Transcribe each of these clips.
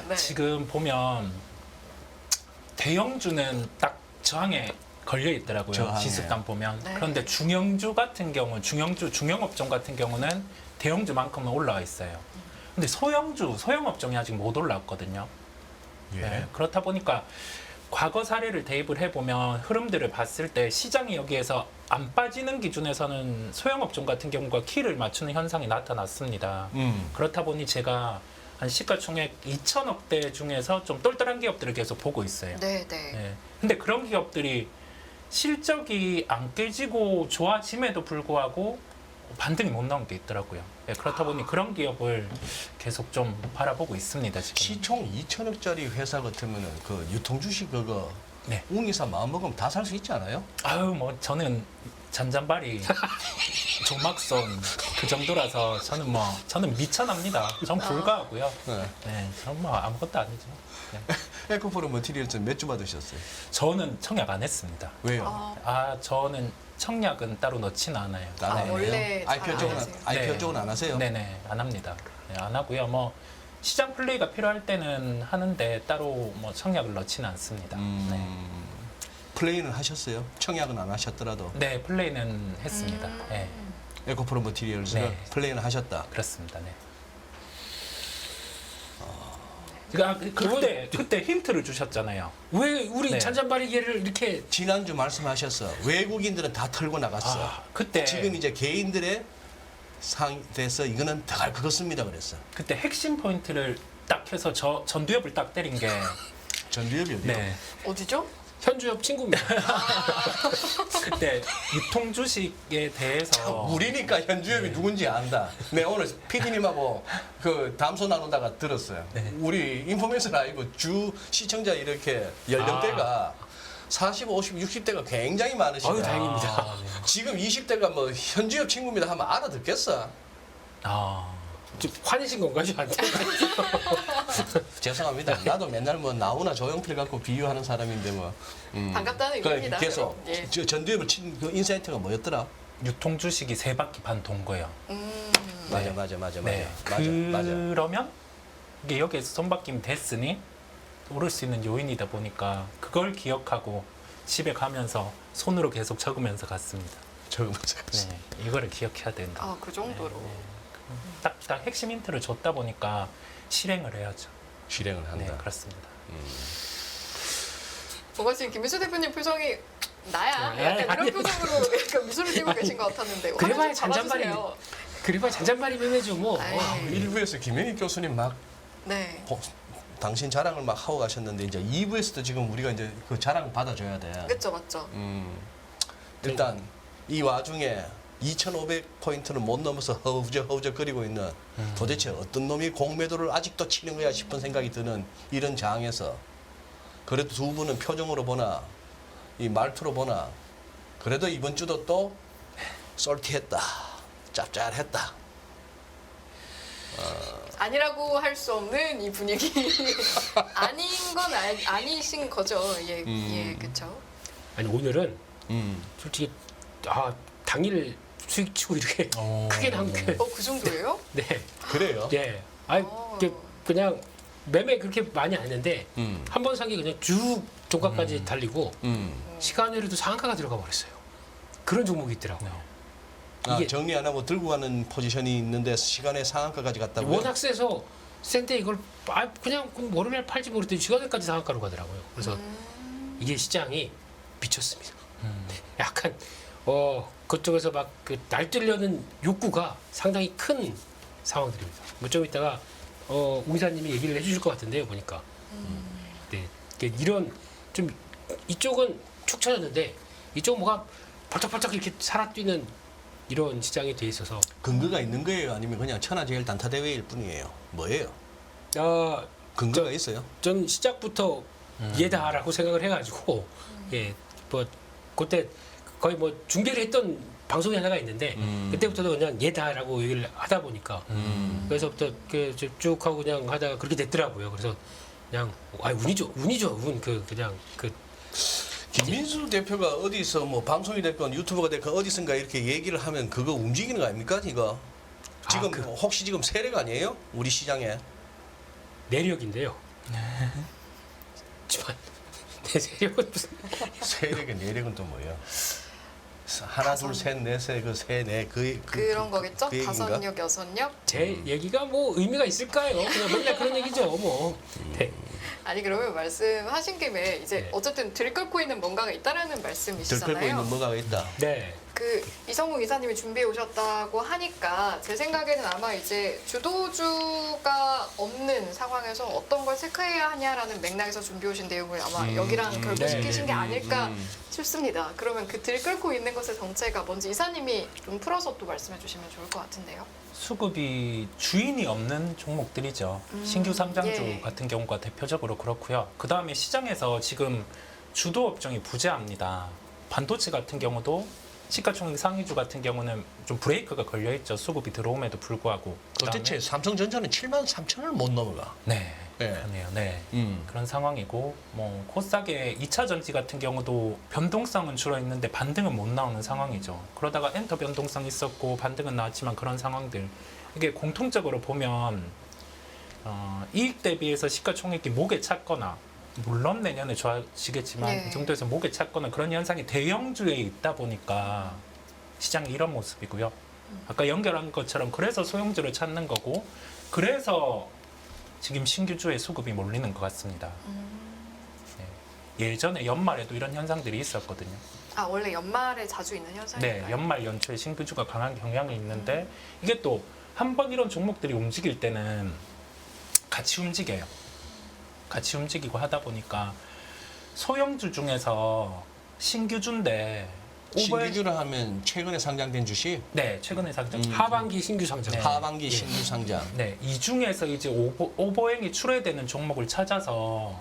네. 지금 보면 대형주는 딱 저항에 걸려 있더라고요. 저항에. 지수단 보면. 네. 그런데 중형주 같은 경우, 중형업종 같은 경우는 대형주만큼은 올라와 있어요. 근데 소형업종이 아직 못 올라왔거든요. 예. 네, 그렇다 보니까 과거 사례를 대입을 해보면 흐름들을 봤을 때 시장이 여기에서 안 빠지는 기준에서는 소형업종 같은 경우가 키를 맞추는 현상이 나타났습니다. 그렇다 보니 제가 한 시가총액 2천억대 중에서 좀 똘똘한 기업들을 계속 보고 있어요. 네, 네. 예. 근데 그런 기업들이 실적이 안 깨지고 좋아짐에도 불구하고 반등이 못 나온 게 있더라고요. 예, 그렇다 보니 그런 기업을 계속 좀 바라보고 있습니다. 지금. 시총 2천억짜리 회사 같으면은 그 유통주식 그거 네. 웅이사 마음먹으면 다 살 수 있지 않아요? 아유 뭐 저는 잔잔바리 조막손 그 정도라서 저는 미천합니다. 전 불가하고요. 네. 네, 저는 뭐 아무것도 아니죠. 네. 에코프로 머티리얼즈 몇 주 받으셨어요? 저는 청약 안 했습니다. 왜요? 저는 청약은 따로 넣지는 않아요. 안 해요? 원래 IPO 잘 쪽은 안 하세요? IPO 쪽은 안 하세요? 네네, 안 합니다. 네, 안 하고요. 뭐 시장 플레이가 필요할 때는 하는데 따로 뭐 청약을 넣지는 않습니다. 플레이는 하셨어요? 청약은 안 하셨더라도 네, 플레이는 했습니다. 네, 에코프로 머티리얼즈는 네. 플레이는 하셨다. 그렇습니다. 네. 그때 힌트를 주셨잖아요. 왜 우리 네. 잔잔바리개를 이렇게 지난주 말씀하셨어. 외국인들은 다 털고 나갔어. 그때 지금 이제 개인들의 상이 돼서 이거는 더 갈 것 같습니다. 그랬어. 그때 핵심 포인트를 딱 해서 전두엽을 딱 때린 게 전두엽이 어디요? 네. 어디죠? 현주엽 친구입니다. 그때 유통 주식에 대해서 우리니까 현주엽이 누군지 안다. 네, 오늘 PD님하고 그 담소 나누다가 들었어요. 네. 우리 인포메이션 라이브 주 시청자 이렇게 연령대가 40, 50, 60대가 굉장히 많으시다. 아유, 다행입니다. 네. 지금 20대가 뭐 현주엽 친구입니다 하면 알아듣겠어? 좀 화내신 건가요, 저한테? 죄송합니다. 나도 맨날 뭐 나훈아 조용필 갖고 비유하는 사람인데 뭐. 반갑다는 의미입니다. 계속 예. 저 전두엽을 친 그 인사이트가 뭐였더라? 유통 주식이 3바퀴 반 돈 거예요. 맞아, 맞아. 네. 그러면 이게 여기에서 손바뀜 됐으니 오를 수 있는 요인이다 보니까 그걸 기억하고 집에 가면서 손으로 계속 적으면서 갔습니다. 적으면서 갔어. 네, 이거를 기억해야 된다. 아, 그 정도로. 딱 핵심 힌트를 줬다 보니까 실행을 해야죠. 실행을 한다. 네, 그렇습니다. 뭔가 지금 김민수 대표님 표정이 나야? 네, 약간 아니. 이런 표정으로 약간 미소를 띄고 계신 것 같았는데 그래봐야 화면 좀 잡아주세요. 그래봐야 잔잔바리 매매죠, 뭐. 아이. 일부에서 김현희 교수님 막 네. 당신 자랑을 막 하고 가셨는데 이제 2부에서도 지금 우리가 이제 그 자랑 받아줘야 돼. 그쵸, 맞죠. 일단 이 와중에 2,500포인트를 못 넘어서 허우적거리고 있는 도대체 어떤 놈이 공매도를 아직도 치는 거야 싶은 생각이 드는 이런 장에서 그래도 두 분은 표정으로 보나 이 말투로 보나 그래도 이번 주도 또 썰티했다. 짭짤했다. 아니라고 할 수 없는 이 분위기. 아닌 건 아니신 거죠. 예, 예, 그쵸. 아니, 오늘은 음. 솔직히, 당일 수익치고 이렇게 크게 나온 게. 그 정도예요? 네. 그래요? 네. 아니, 그냥 매매 그렇게 많이 안 했는데, 한 번 산 게 그냥 쭉 종가까지 달리고, 시간으로도 상한가가 들어가 버렸어요. 그런 종목이 있더라고요. 이게 정리 안 하고 들고 가는 포지션이 있는데 시간에 상한가까지 갔다고요? 워낙 세서 센데 이걸 그냥 월요일 팔지 모르더니 시간에까지 상한가로 가더라고요. 그래서 이게 시장이 미쳤습니다. 약간 그쪽에서 막 그 날뛰려는 욕구가 상당히 큰 상황들입니다. 뭐 좀 이따가 우 기사님이 얘기를 해주실 것 같은데요, 보니까. 네, 이런 좀 이쪽은 축 처졌는데 이쪽은 뭐가 벌떡벌떡 이렇게 살아뛰는 이런 시장이 돼 있어서 근거가 있는 거예요? 아니면 그냥 천하제일 단타 대회일 뿐이에요? 뭐예요? 근거가 있어요? 전 시작부터 얘다라고 생각을 해가지고 뭐 그때 거의 뭐 중계를 했던 방송이 하나가 있는데 그때부터도 그냥 얘다라고 얘기를 하다 보니까 그래서부터 쭉 하고 그냥 하다가 그렇게 됐더라고요. 그래서 그냥 운이죠 그냥 김민수 대표가 어디서 뭐 방송이 됐건 유튜버가 됐건 어디선가 이렇게 얘기를 하면 그거 움직이는 거 아닙니까? 이거 지금 혹시 지금 세력 아니에요? 우리 시장에 내력인데요. 지만 내 세력은 무슨 세력의 내력은 또 뭐예요? 하나 둘 셋 넷에 그런 거겠죠? 그 얘기인가? 5역, 6역? 제 얘기가 뭐 의미가 있을까요? 그냥 맨날 그런 얘기죠. 뭐. 네. 아니 그러면 말씀하신 김에 이제 네. 어쨌든 들끓고 있는 뭔가가 있다라는 말씀이시잖아요. 들끓고 있는 뭐가 있다. 네. 그 이성국 이사님이 준비해 오셨다고 하니까 제 생각에는 아마 이제 주도주가 없는 상황에서 어떤 걸 체크해야 하냐라는 맥락에서 준비해 오신 내용을 아마 여기랑 결부시키신 게 아닐까 싶습니다. 그러면 그 들끓고 있는 것의 정체가 뭔지 이사님이 좀 풀어서 또 말씀해 주시면 좋을 것 같은데요. 수급이 주인이 없는 종목들이죠. 신규 상장주 예. 같은 경우가 대표적으로 그렇고요. 그 다음에 시장에서 지금 주도 업종이 부재합니다. 반도체 같은 경우도 시가총액 상위주 같은 경우는 좀 브레이크가 걸려 있죠. 수급이 들어옴에도 불구하고. 도대체 삼성전자는 7만 3천을 못 넘어가. 네, 네. 그러네요. 네. 그런 상황이고 뭐 코스닥의 2차 전지 같은 경우도 변동성은 줄어 있는데 반등은 못 나오는 상황이죠. 그러다가 엔터 변동성 있었고 반등은 나왔지만 그런 상황들 이게 공통적으로 보면 이익 대비해서 시가총액이 목에 찼거나 물론 내년에 좋아지겠지만 네. 이 정도에서 목에 찼거나 그런 현상이 대형주에 있다 보니까 시장이 이런 모습이고요. 아까 연결한 것처럼 그래서 소형주를 찾는 거고 그래서 지금 신규주의 수급이 몰리는 것 같습니다. 네. 예전에 연말에도 이런 현상들이 있었거든요. 아 원래 연말에 자주 있는 현상인가요? 네, 연말 연초에 신규주가 강한 경향이 있는데 이게 또 한 번 이런 종목들이 움직일 때는 같이 움직여요. 같이 움직이고 하다 보니까 소형주 중에서 신규주인데 신규주를 하면 최근에 상장된 주식, 네, 최근에 상장 하반기 신규 상장. 네. 하반기 신규 상장. 네, 이 중에서 이제 오버행이 출회되는 종목을 찾아서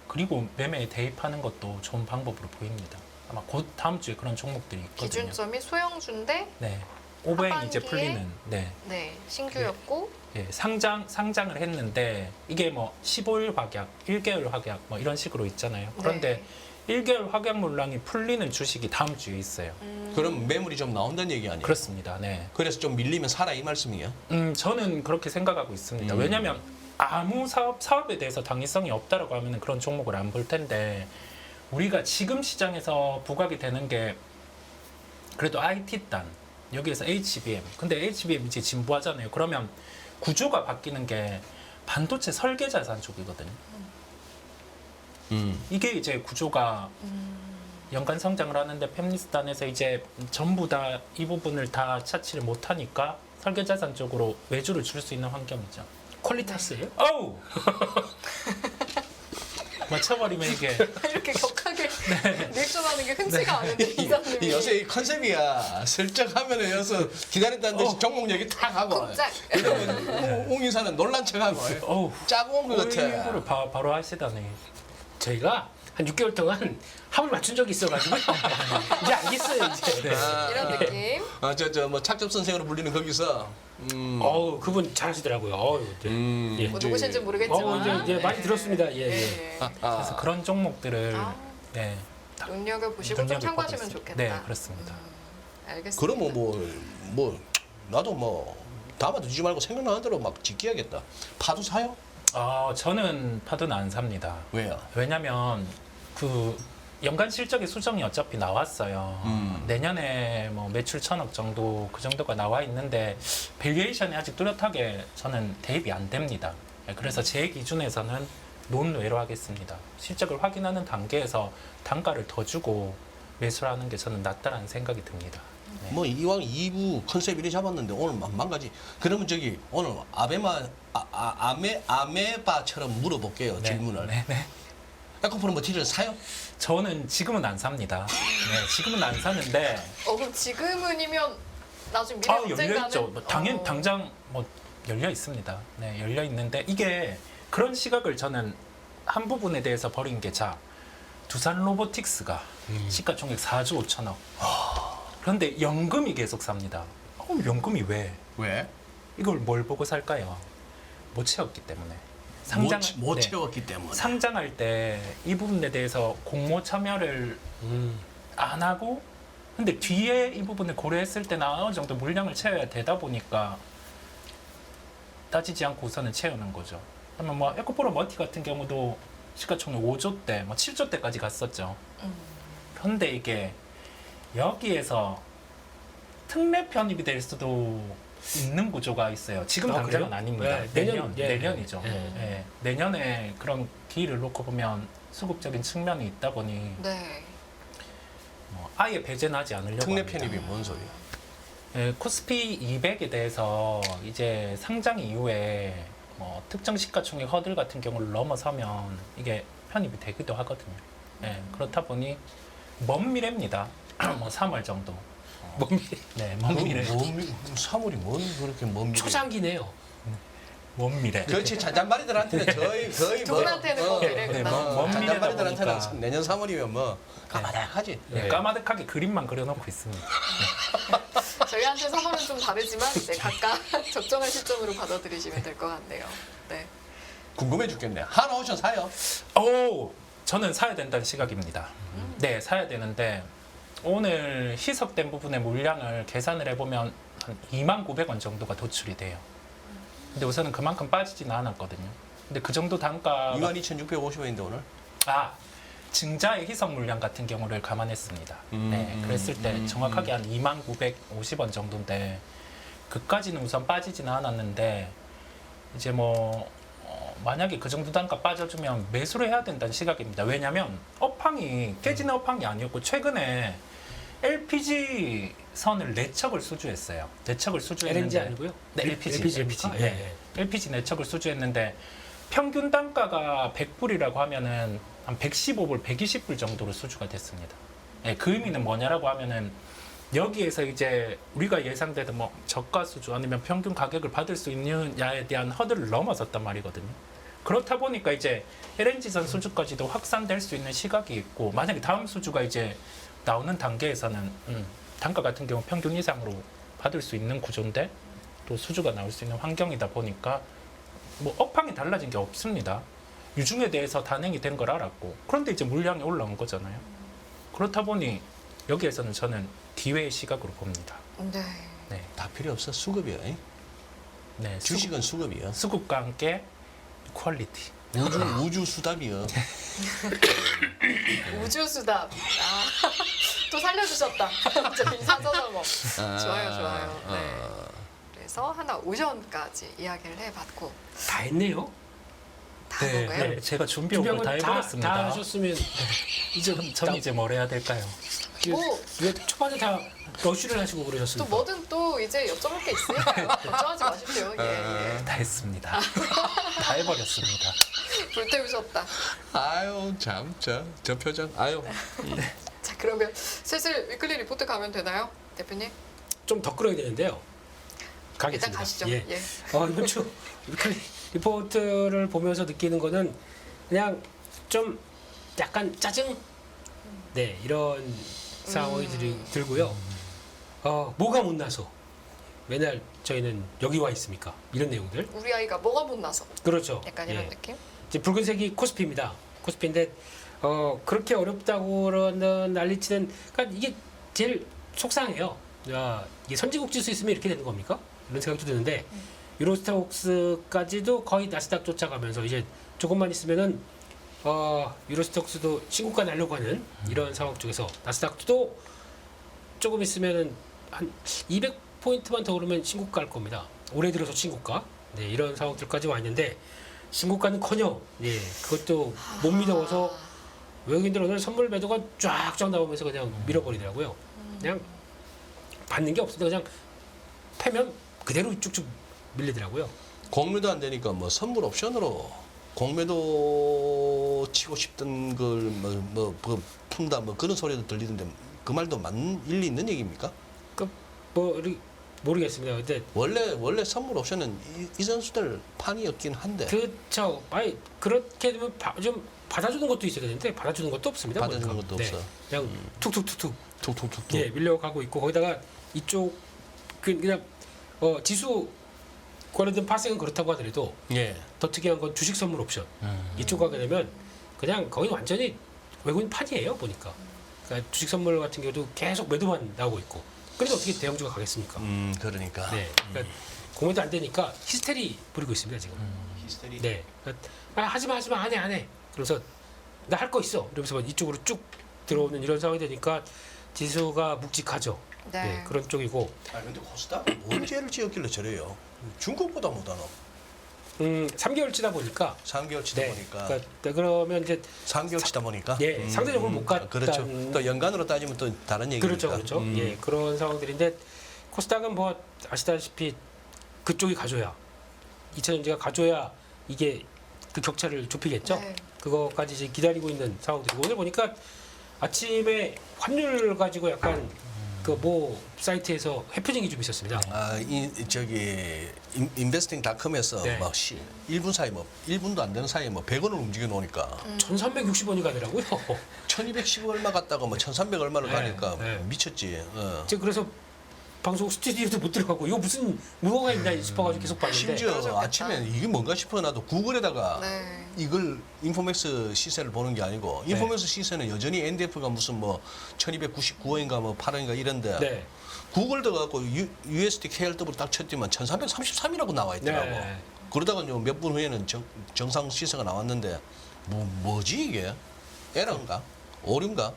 그리고 매매에 대입하는 것도 좋은 방법으로 보입니다. 아마 곧 다음 주에 그런 종목들이 있거든요. 기준점이 소형주인데 네, 오버행이 이제 하반기에? 풀리는. 네, 네 신규였고 예, 상장을 했는데 이게 뭐 15일 확약, 1개월 확약 뭐 이런 식으로 있잖아요. 그런데 1개월 확약 물량이 풀리는 주식이 다음 주에 있어요. 그럼 매물이 좀 나온다는 얘기 아니에요? 그렇습니다. 네. 그래서 좀 밀리면 사라 이 말씀이에요? 저는 그렇게 생각하고 있습니다. 왜냐하면 아무 사업에 대해서 당위성이 없다라고 하면 그런 종목을 안 볼 텐데 우리가 지금 시장에서 부각이 되는 게 그래도 IT단 여기에서 HBM 근데 HBM 이제 진보하잖아요. 그러면 구조가 바뀌는 게 반도체 설계 자산 쪽이거든요. 이게 이제 구조가 연간 성장을 하는데 팹리스단에서 이제 전부 다 이 부분을 다 차치를 못하니까 설계 자산 쪽으로 외주를 줄 수 있는 환경이죠. 퀄리타스예요? 어우! 맞춰버리면 이게 이렇게 격하게 리액션하는 게 흔치가 않은데 이사님이 요새 이 컨셉이야. 슬쩍 하면은 여기서 기다렸다는 듯이 종목 얘기 탁 하고. 쿵짝 그러면 옹 인사는 놀란 척하고. 어우 짜고 온 것 같아. 이거를 바로 하시다니. 저희가 한 6개월 동안 합을 맞춘 적이 있어가지고 이제 알겠어요 이제. 네. 이런 느낌. 뭐 착접 선생으로 불리는 거기서. 어우 그분 잘하시더라고요. 어우, 네. 예. 뭐 누구신지 모르겠지만 이제 많이 들었습니다. 예, 예. 네. 그래서 그런 종목들을 아. 네, 눈여겨 보시고 좀 눈여겨보고 참고하시면 있습니다. 좋겠다. 네, 그렇습니다. 알겠습니다. 그러면 뭐 나도 뭐 다음에 두지 말고 생각나는 대로 막 지켜야겠다. 파도 사요? 저는 파도는 안 삽니다. 왜요? 왜냐면 그 연간 실적의 수정이 어차피 나왔어요. 내년에 뭐 매출 1,000억 정도 그 정도가 나와 있는데 밸류에이션이 아직 뚜렷하게 저는 대입이 안 됩니다. 그래서 제 기준에서는 논외로 하겠습니다. 실적을 확인하는 단계에서 단가를 더 주고 매수를 하는 게 저는 낫다라는 생각이 듭니다. 네. 뭐 이왕 2부 컨셉 이리 잡았는데 오늘 망가지. 그러면 저기 오늘 아메바처럼 물어볼게요. 네, 질문을. 네, 네. 에코프로 머티리얼 사요? 저는 지금은 안 삽니다. 네, 지금은 안 사는데 그럼 지금은이면 나중에 미래 열려 언젠가는 있죠. 뭐 당장 뭐 열려 있습니다. 네, 열려 있는데 이게 그런 시각을 저는 한 부분에 대해서 버린 게 두산 로보틱스가 시가총액 4조 5천억. 그런데 연금이 계속 삽니다. 연금이 왜? 왜? 이걸 뭘 보고 살까요? 못 채웠기 때문에. 못 네. 채웠기 때문에. 상장할 때 이 부분에 대해서 공모 참여를 안 하고 근데 뒤에 이 부분을 고려했을 때는 어느 정도 물량을 채워야 되다 보니까 따지지 않고 우선은 채우는 거죠. 그러면 뭐 에코프로 멀티 같은 경우도 시가총액 5조대, 뭐 7조대까지 갔었죠. 그런데 이게 여기에서 특례 편입이 될 수도 있는 구조가 있어요. 지금 아, 당장은 그래요? 아닙니다. 네, 내년이죠. 예. 예. 내년에 그런 기일을 놓고 보면 수급적인 측면이 있다 보니 네. 뭐 아예 배제는 하지 않으려고 특례 합니다. 편입이 뭔 소리야? 예, 코스피 200에 대해서 이제 상장 이후에 뭐 특정 시가총액 허들 같은 경우를 넘어서면 이게 편입이 되기도 하거든요. 예, 그렇다 보니 먼 미래입니다. 뭐 3월 정도. 뭐 네, 먼 미래. 3월이 뭔 그렇게 먼 미래? 초장기네요. 먼 미래. 그렇지 잔잔바리들한테는 거의 두 분한테는 먼 미래구나. 먼 미래다 잔잔바리들한테는 보니까. 내년 3월이면 뭐 까마득하지. 네, 까마득하게 그림만 그려놓고 있습니다. 저희한테 선물은 좀 다르지만 이제 각각 적정한 시점으로 받아들이시면 될 것 같네요. 네. 궁금해 죽겠네. 하나오션 사요. 오, 저는 사야 된다는 시각입니다. 네, 사야 되는데 오늘 희석된 부분의 물량을 계산을 해보면 한 29,900원 정도가 도출이 돼요. 근데 우선은 그만큼 빠지지는 않았거든요. 근데 그 정도 단가 22,650원인데 오늘. 증자의 희석 물량 같은 경우를 감안했습니다. 네, 그랬을 때 정확하게 한 29,950원 정도인데 그까지는 우선 빠지지는 않았는데 이제 뭐 만약에 그 정도 단가 빠져주면 매수를 해야 된다는 시각입니다. 왜냐하면 업황이 깨지는 업황이 아니었고 최근에 LPG 선을 4척을 수주했어요. 4척을 수주했는데 LNG 아니고요? 네, LPG. 예. LPG 4척을 수주했는데 평균 단가가 100불이라고 하면은 한 115불, 120불 정도로 수주가 됐습니다. 예, 그 의미는 뭐냐라고 하면은 여기에서 이제 우리가 예상되던 뭐 저가 수주 아니면 평균 가격을 받을 수 있느냐에 대한 허들을 넘어섰단 말이거든요. 그렇다 보니까 이제 LNG선 수주까지도 확산될 수 있는 시각이 있고 만약에 다음 수주가 이제 나오는 단계에서는 단가 같은 경우 평균 이상으로 받을 수 있는 구조인데 또 수주가 나올 수 있는 환경이다 보니까 뭐 업황이 달라진 게 없습니다. 유중에 대해서 단행이 된 걸 알았고 그런데 이제 물량이 올라온 거잖아요. 그렇다 보니 여기에서는 저는 기회의 시각으로 봅니다. 네. 네, 다 필요 없어. 수급이야. 네, 주식은 수급이야. 수급과 함께 퀄리티. 우주 수답이야. 우주수답. 또 살려주셨다. 저 인사저장업. 좋아요. 네. 그래서 하나 오션까지 이야기를 해봤고 다 했네요. 다 한 건가요? 네, 제가 준비한 걸 다 해버렸습니다. 다 하셨으면 이제 전 이제 뭘 해야 될까요? 왜 초반에 다 러쉬를 하시고 또 그러셨습니까? 뭐든 또 이제 여쭤볼 게 있으니까요. 걱정하지 마십시오. 예. 다 했습니다. 다 해버렸습니다. 불태우셨다. 아유 참 저 표정. 아유. 자 그러면 슬슬 위클리 리포트 가면 되나요, 대표님? 좀 더 끌어야 되는데요. 가겠습니다. 일단 가시죠. 예. 예. 이번 주 리포트를 보면서 느끼는 거는 그냥 좀 약간 짜증? 네, 이런 상황이 들고요. 뭐가 못나서 맨날 저희는 여기 와 있습니까? 이런 내용들. 우리 아이가 뭐가 못나서 그렇죠. 약간 이런 예. 느낌? 이제 붉은색이 코스피입니다. 코스피인데 그렇게 어렵다고는 난리치는 그러니까 이게 제일 속상해요. 이게 선진국 지수 있으면 이렇게 되는 겁니까? 이런 생각도 드는데 유로스톡스까지도 거의 나스닥 쫓아가면서 이제 조금만 있으면은 유로스톡스도 신고가 날려고 하는 이런 상황 쪽에서 나스닥도 조금 있으면은 한 200포인트만 더 오르면 신고가 할 겁니다. 올해 들어서 신고가. 네, 이런 상황들까지 와 있는데 신고가는커녕 예, 그것도 못 믿어서 외국인들 오늘 선물 매도가 쫙쫙 나오면서 그냥 밀어버리더라고요. 그냥 받는 게 없으니까 그냥 패면 그대로 쭉쭉 밀리더라고요. 공매도 안 되니까 뭐 선물 옵션으로 공매도 치고 싶던 걸 뭐 푼다 뭐 그런 소리도 들리던데 그 말도 일리 있는 얘기입니까? 모르겠습니다. 근데 원래 선물 옵션은 이 선수들 판이었긴 한데 그렇죠. 아니 그렇게 되면 좀 받아주는 것도 있어야 되는데 받아주는 것도 없습니다. 받아주는 보니까. 것도 없어. 그냥 툭툭툭툭 툭툭툭툭. 예, 밀려가고 있고 거기다가 이쪽 그냥 지수 관련된 파생은 그렇다고 하더라도 예. 더 특이한 건 주식 선물 옵션 이쪽 가게 되면 그냥 거의 완전히 외국인 판이에요 보니까. 그러니까 주식 선물 같은 경우도 계속 매도만 나오고 있고. 그래서 어떻게 대형주가 가겠습니까? 그러니까. 네. 그러니까 공매도 안 되니까 히스테리 부리고 있습니다 지금. 미스터리. 네. 하지마 안 해. 그래서 나 할 거 있어. 이러면서 막 이쪽으로 쭉 들어오는 이런 상황이 되니까 지수가 묵직하죠. 네. 네, 그런 쪽이고. 아 근데 코스닥은 뭔 죄를 지었길래 저래요? 중국보다 못하나? 3개월 치다 보니까 3개월 치다 네. 보니까. 그러니까 그러면 이제 3개월 치다 보니까. 예, 상대적으로 못 갔다는 그렇죠. 또 연간으로 따지면 또 다른 얘기니까. 그렇죠. 예, 그런 상황들인데 코스닥은 뭐 아시다시피 그쪽이 가져야 2000년대가 가져야 이게 그 격차를 좁히겠죠. 네. 그거까지 이제 기다리고 있는 상황들이고 오늘 보니까 아침에 환율 가지고 약간 그 뭐 사이트에서 회표징이 좀 있었습니다. 저기 인베스팅닷컴에서 네. 막 1분 사이 1분도 안 되는 사이에 100원을 움직여 놓으니까 1,360원이 가더라고요. 1210 얼마 갔다가 1300 얼마를 네, 가니까 네. 미쳤지. 제가 그래서 방송 스튜디오도 못 들어가고 이거 무슨 뭐가 있나 싶어가지고 계속 봤는데 심지어 그러셨겠다. 아침에 이게 뭔가 싶어 나도 구글에다가 네. 이걸 인포맥스 시세를 보는 게 아니고 네. 인포맥스 시세는 여전히 NDF가 무슨 1299원인가 8원인가 이런데 네. 구글 들어가고 USD KLW 딱 쳤더만 1333이라고 나와 있더라고. 네. 그러다가 몇 분 후에는 정상 시세가 나왔는데 뭐지 이게? 에러인가? 오류인가?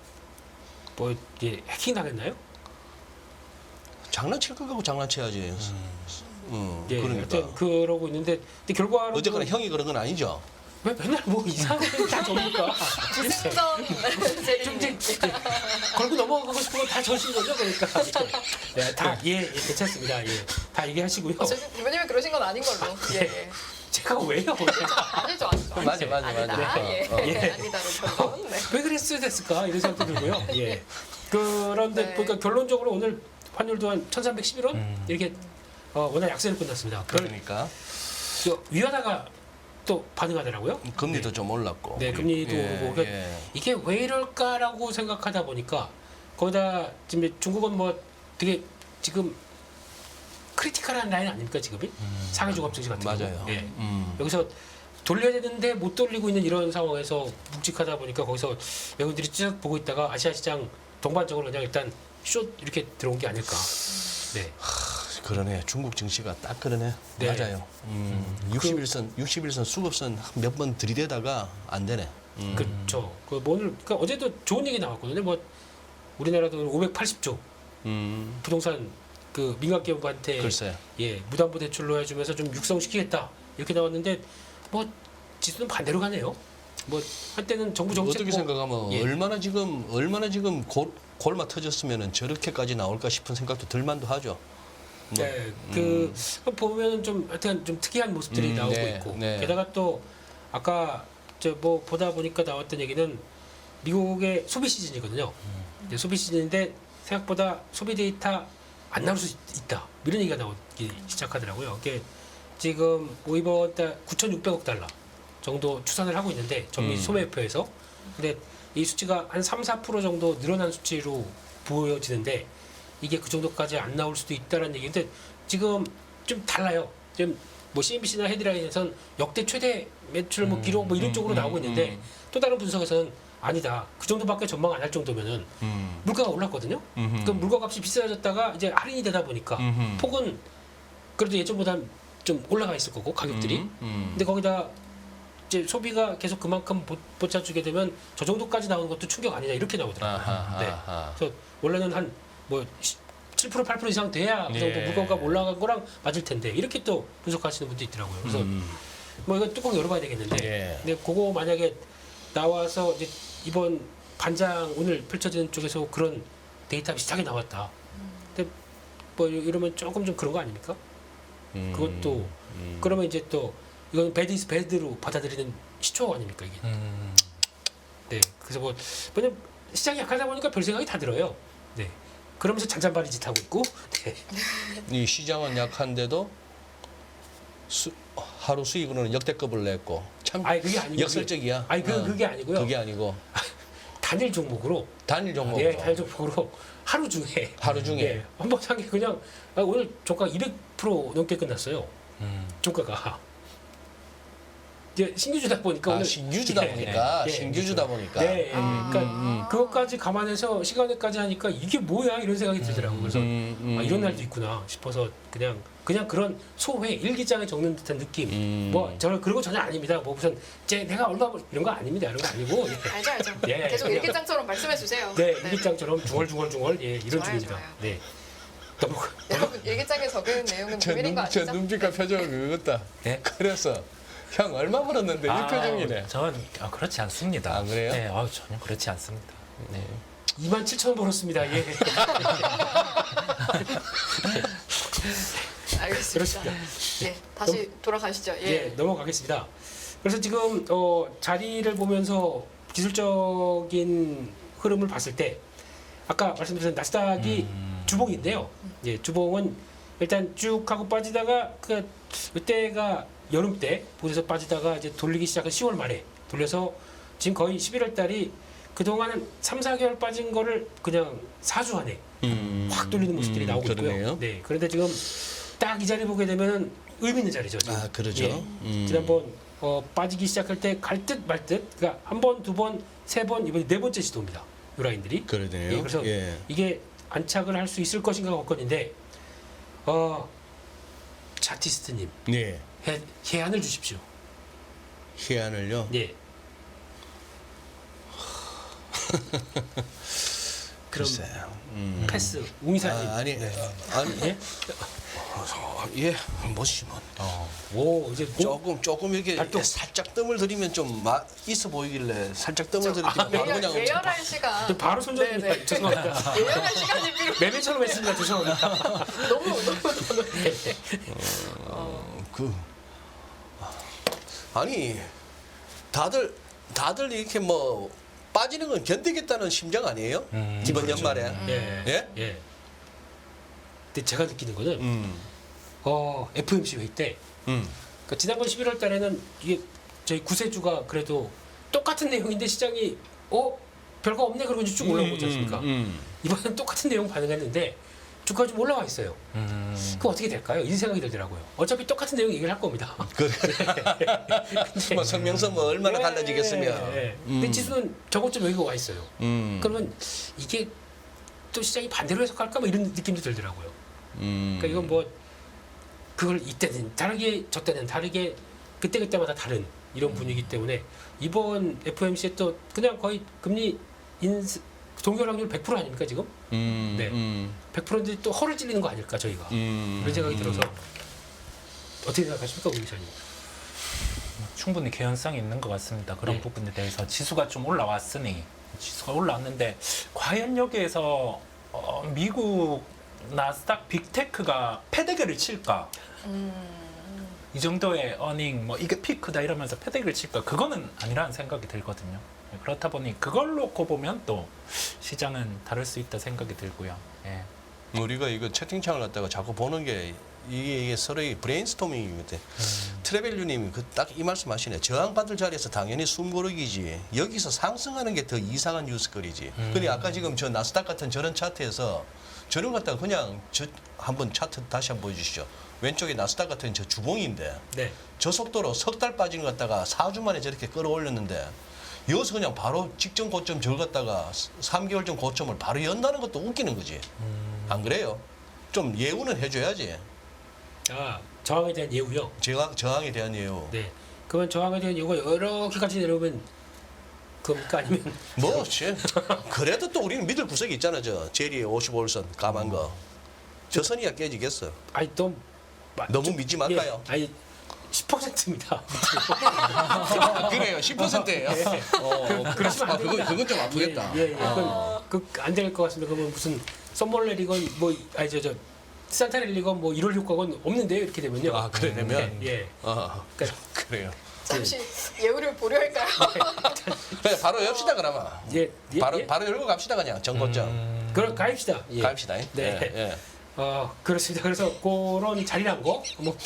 뭐 이게 해킹 당했나요? 장난칠 거 갖고 장난쳐야지. 예, 그러니까. 하여튼 그러고 있는데 근데 결과로 어쨌거나 형이 그런 건 아니죠. 왜 맨날 뭐 이상한 거다 접니까? 기승전 좀 세리님. 이제 걸고 넘어가고 싶은 건 다 저신 거죠, 그러니까. 네, 다 괜찮습니다. 예, 다 얘기하시고요. 대표님은 그러신 건 아닌 걸로. 예. 제가 왜요? 아니죠. 맞아. 아니다. 예. 예. 아니다로 결론. 네. 왜 그랬어야 됐을까? 이런 생각도 들고요. 예. 그런데 네. 그러니까 결론적으로 오늘 환율도 한 1,311원 이렇게 워낙 약세로 끝났습니다. 그러니까 위하다가 또 반응하더라고요. 금리도 좀 올랐고. 네, 금리도 오르고. 그러니까 이게 왜 이럴까라고 생각하다 보니까 거기다 지금 중국은 뭐 되게 지금 크리티컬한 라인 아닙니까 지금이? 상해 종합 증시 같은 맞아요. 거. 예. 음. 여기서 돌려야 되는데 못 돌리고 있는 이런 상황에서 묵직하다 보니까 거기서 외국인들이 쭉 보고 있다가 아시아 시장 동반적으로 그냥 일단 숏 이렇게 들어온 게 아닐까. 네. 그러네. 중국 증시가 딱 그러네. 네. 맞아요. 61선 수급선 몇 번 들이대다가 안 되네. 그렇죠. 뭐 오늘 그러니까 어제도 좋은 얘기 나왔거든요. 뭐 우리나라도 580조 부동산 그 민간 기업한테 글쎄. 예 무담보 대출로 해주면서 좀 육성시키겠다 이렇게 나왔는데 뭐 지수는 반대로 가네요. 뭐 한때는 정부 정책 어떻게 생각하면 예. 얼마나 지금 골마 터졌으면은 저렇게까지 나올까 싶은 생각도 들만도 하죠. 네, 그 보면은 좀 하여튼 좀 특이한 모습들이 나오고 네, 있고 네. 게다가 또 아까 저 뭐 보다 보니까 나왔던 얘기는 미국의 소비 시즌이거든요. 이제 소비 시즌인데 생각보다 소비 데이터 안 나올 수 있다 이런 얘기가 나오기 시작하더라고요. 이게 지금 뭐 이번 달 9,600억 달러 정도 추산을 하고 있는데 전미 소매표에서 근데 이 수치가 한 3-4% 정도 늘어난 수치로 보여지는데 이게 그 정도까지 안 나올 수도 있다는 얘기인데 지금 좀 달라요. 지금 뭐 CNBC나 헤드라인에선 역대 최대 매출 뭐 기록 뭐 이런 쪽으로 나오고 있는데 또 다른 분석에서는 아니다. 그 정도밖에 전망 안 할 정도면은 물가가 올랐거든요. 그 물가 값이 비싸졌다가 이제 할인이 되다 보니까 폭은 그래도 예전보다 좀 올라가 있을 거고 가격들이. 근데 거기다 이제 소비가 계속 그만큼 못 찾주게 되면 저 정도까지 나오는 것도 충격 아니냐 이렇게 나오더라고요. 네. 그래서 원래는 한 뭐 7% 8% 이상 돼야 그 정도 예. 물건값 올라간 거랑 맞을 텐데 이렇게 또 분석하시는 분도 있더라고요. 그래서 뭐 이거 뚜껑 열어봐야 되겠는데. 예. 근데 그거 만약에 나와서 이제 이번 반장 오늘 펼쳐지는 쪽에서 그런 데이터 비슷하게 나왔다. 근데 뭐 이러면 조금 좀 그런 거 아닙니까? 그것도 그러면 이제 또 이건 배드 이스 배드로 받아들이는 시초 아닙니까 이게? 네. 그래서 뭐 왜냐면 시장이 약하다 보니까 별 생각이 다 들어요. 네. 그러면서 잔잔바리 짓 하고 있고. 네. 이 시장은 약한데도 하루 수익으로는 역대급을 냈고 참 아니 그게 아니고 역설적이야. 아니 그게 아니고요. 그게 아니고 단일 종목으로 단일 종목. 예, 단일 종목으로 하루 중에 하루 중에 예, 한번 상에 그냥 오늘 종가 200% 넘게 끝났어요. 종가가 이제 신규주다 보니까 오늘 신규주다 보니까 신규주다 보니까. 네, 그러니까 그것까지 감안해서 시간에까지 하니까 이게 뭐야 이런 생각이 들더라고요. 그래서 이런 날도 있구나 싶어서 그냥 그냥 그런 소회 일기장에 적는 듯한 느낌. 뭐 저는 그런 거 전혀 아닙니다. 뭐 무슨 내가 얼마 이런 거 아닙니다. 이런 거 아니고. 예. 알죠. 예, 계속 그냥- 일기장처럼 말씀해 주세요. 네, 일기장처럼 중얼중얼 예, 이런 좋아요, 중입니다. 좋아요. 네. 너무 여러분 일기장에 적은 내용은 비밀인 거 저 아시죠? 눈빛과 표정은 그거다. 네? 그래서 형 얼마 벌었는데 이 표정이네. 전 그렇지 않습니다. 아, 그래요? 네, 전혀 그렇지 않습니다. 네. 27,000원 벌었습니다. 예. 알겠습니다. 그렇습니다. 예, 다시 돌아가시죠. 예. 예, 넘어가겠습니다. 그래서 지금 자리를 보면서 기술적인 흐름을 봤을 때 아까 말씀드린 나스닥이 주봉인데요. 예, 주봉은 일단 쭉 하고 빠지다가 그때가 여름 때 보에서 빠지다가 이제 돌리기 시작한 10월 말에 돌려서 지금 거의 11월 달이 그동안은 3, 4개월 빠진 거를 그냥 4주 안에 확 돌리는 모습들이 나오고 그러네요. 있고요. 네, 그런데 지금 딱 이 자리 보게 되면은 의미 있는 자리죠. 지금. 아, 그러죠. 예. 지난번 빠지기 시작할 때 갈 듯 말 듯, 그러니까 한 번, 두 번, 세 번, 이번에 네 번째 시도입니다. 요 라인들이. 그러네요. 예, 그래서 예. 이게 안착을 할 수 있을 것인가가 관건인데, 차티스트님 네. 해안을 주십시오. 해안을요. 예. 그럼 글쎄. 패스 웅이사님. 아니 예? 예, 뭐시면 오 이제 조금 이렇게 발동. 살짝 뜸을 들이면 좀 있어 보이길래 살짝 뜸을 들이면 바로 예열, 그냥 예열할 시간. 바로 손절입니다. 네네. 죄송합니다. 예열할 시간이 필요. 매매처럼 했습니다. 죄송합니다. 너무 아니 다들 이렇게 뭐 빠지는 건 견디겠다는 심정 아니에요? 이번 연말에. 예. 예? 예. 근데 제가 느끼는 거는 FOMC 회의 때 그러니까 지난번 11월 달에는 이게 저희 구세주가 그래도 똑같은 내용인데 시장이 별거 없네 그러고 이제 쭉 올라온 거지 않습니까? 이번엔 똑같은 내용 반응했는데 주가가 좀 올라와 있어요. 그거 어떻게 될까요? 이 생각이 들더라고요. 어차피 똑같은 내용 얘기를 할 겁니다. 뭐 성명서 뭐 얼마나 달라지겠으면. 근데 지수는 저것좀 여기가 와 있어요. 그러면 이게 또 시장이 반대로 해석할까 뭐 이런 느낌도 들더라고요. 그러니까 이건 뭐 그걸 이때는 다르게 저때는 다르게 그때마다 다른 이런 분위기 때문에 이번 FOMC에 또 그냥 거의 금리 동결 확률 100% 아닙니까 지금? 네. 100%인데 또 허를 찔리는 거 아닐까 저희가 그런 생각이 들어서 어떻게 생각하십니까, 우 기자님? 충분히 개연성이 있는 것 같습니다. 그런 네. 부분에 대해서 지수가 좀 올라왔으니 지수가 올라왔는데 과연 여기에서 미국 나스닥 빅테크가 패대기를 칠까? 이 정도의 어닝 뭐 이게 피크다 이러면서 패대기를 칠까? 그거는 아니라는 생각이 들거든요. 그렇다 보니 그걸 놓고 보면 또 시장은 다를 수 있다 생각이 들고요. 예. 우리가 이거 채팅창을 갖다가 자꾸 보는 게 이게 서로의 브레인스토밍입니다. 트레벨류님이 딱 이 말씀하시네. 저항받을 자리에서 당연히 숨고르기지. 여기서 상승하는 게 더 이상한 뉴스거리지. 그러니 아까 지금 저 나스닥 같은 저런 차트에서 저런 갖다가 그냥 한번 차트 다시 한번 보여주시죠. 왼쪽에 나스닥 같은 저 주봉인데 네. 저 속도로 석 달 빠진 것 갖다가 4주 만에 저렇게 끌어올렸는데 여기서 그냥 바로 직전 고점 저걸 갖다가 3개월 전 고점을 바로 연다는 것도 웃기는 거지. 안 그래요? 좀 예우는 해줘야지. 저항에 대한 예우요. 저항에 대한 예우. 네. 그러면 저항에 대한 예우가 여러 개까지 내려오면 그러니까 아니면 뭐, 그래도 또 우리는 믿을 구석이 있잖아. 저 제리의 55일선 까만 거. 저 선이야 깨지겠어. 아니 또 너무 믿지 말까요? 예, 아니 10%입니다. 그래요. 10%예요. 그러시면 안 됩니다. 그건 좀 아프겠다. 안 될 것 같습니다. 그러면 무슨 썸머렐이건 뭐 아니 저 산타렐리건 뭐 이럴 효과는 없는데요. 이렇게 되면요. 아, 그래 되면? 예. 그러니까 그래요. 잠시 예우를 보려할까요? 그래 바로 엽시다 그러면. 예. 바로 열고 갑시다 그냥 정고점. 그럼 가입시다. 예. 갑시다. 네. 예. 그렇습니다. 그래서 그런 자리란 거 한번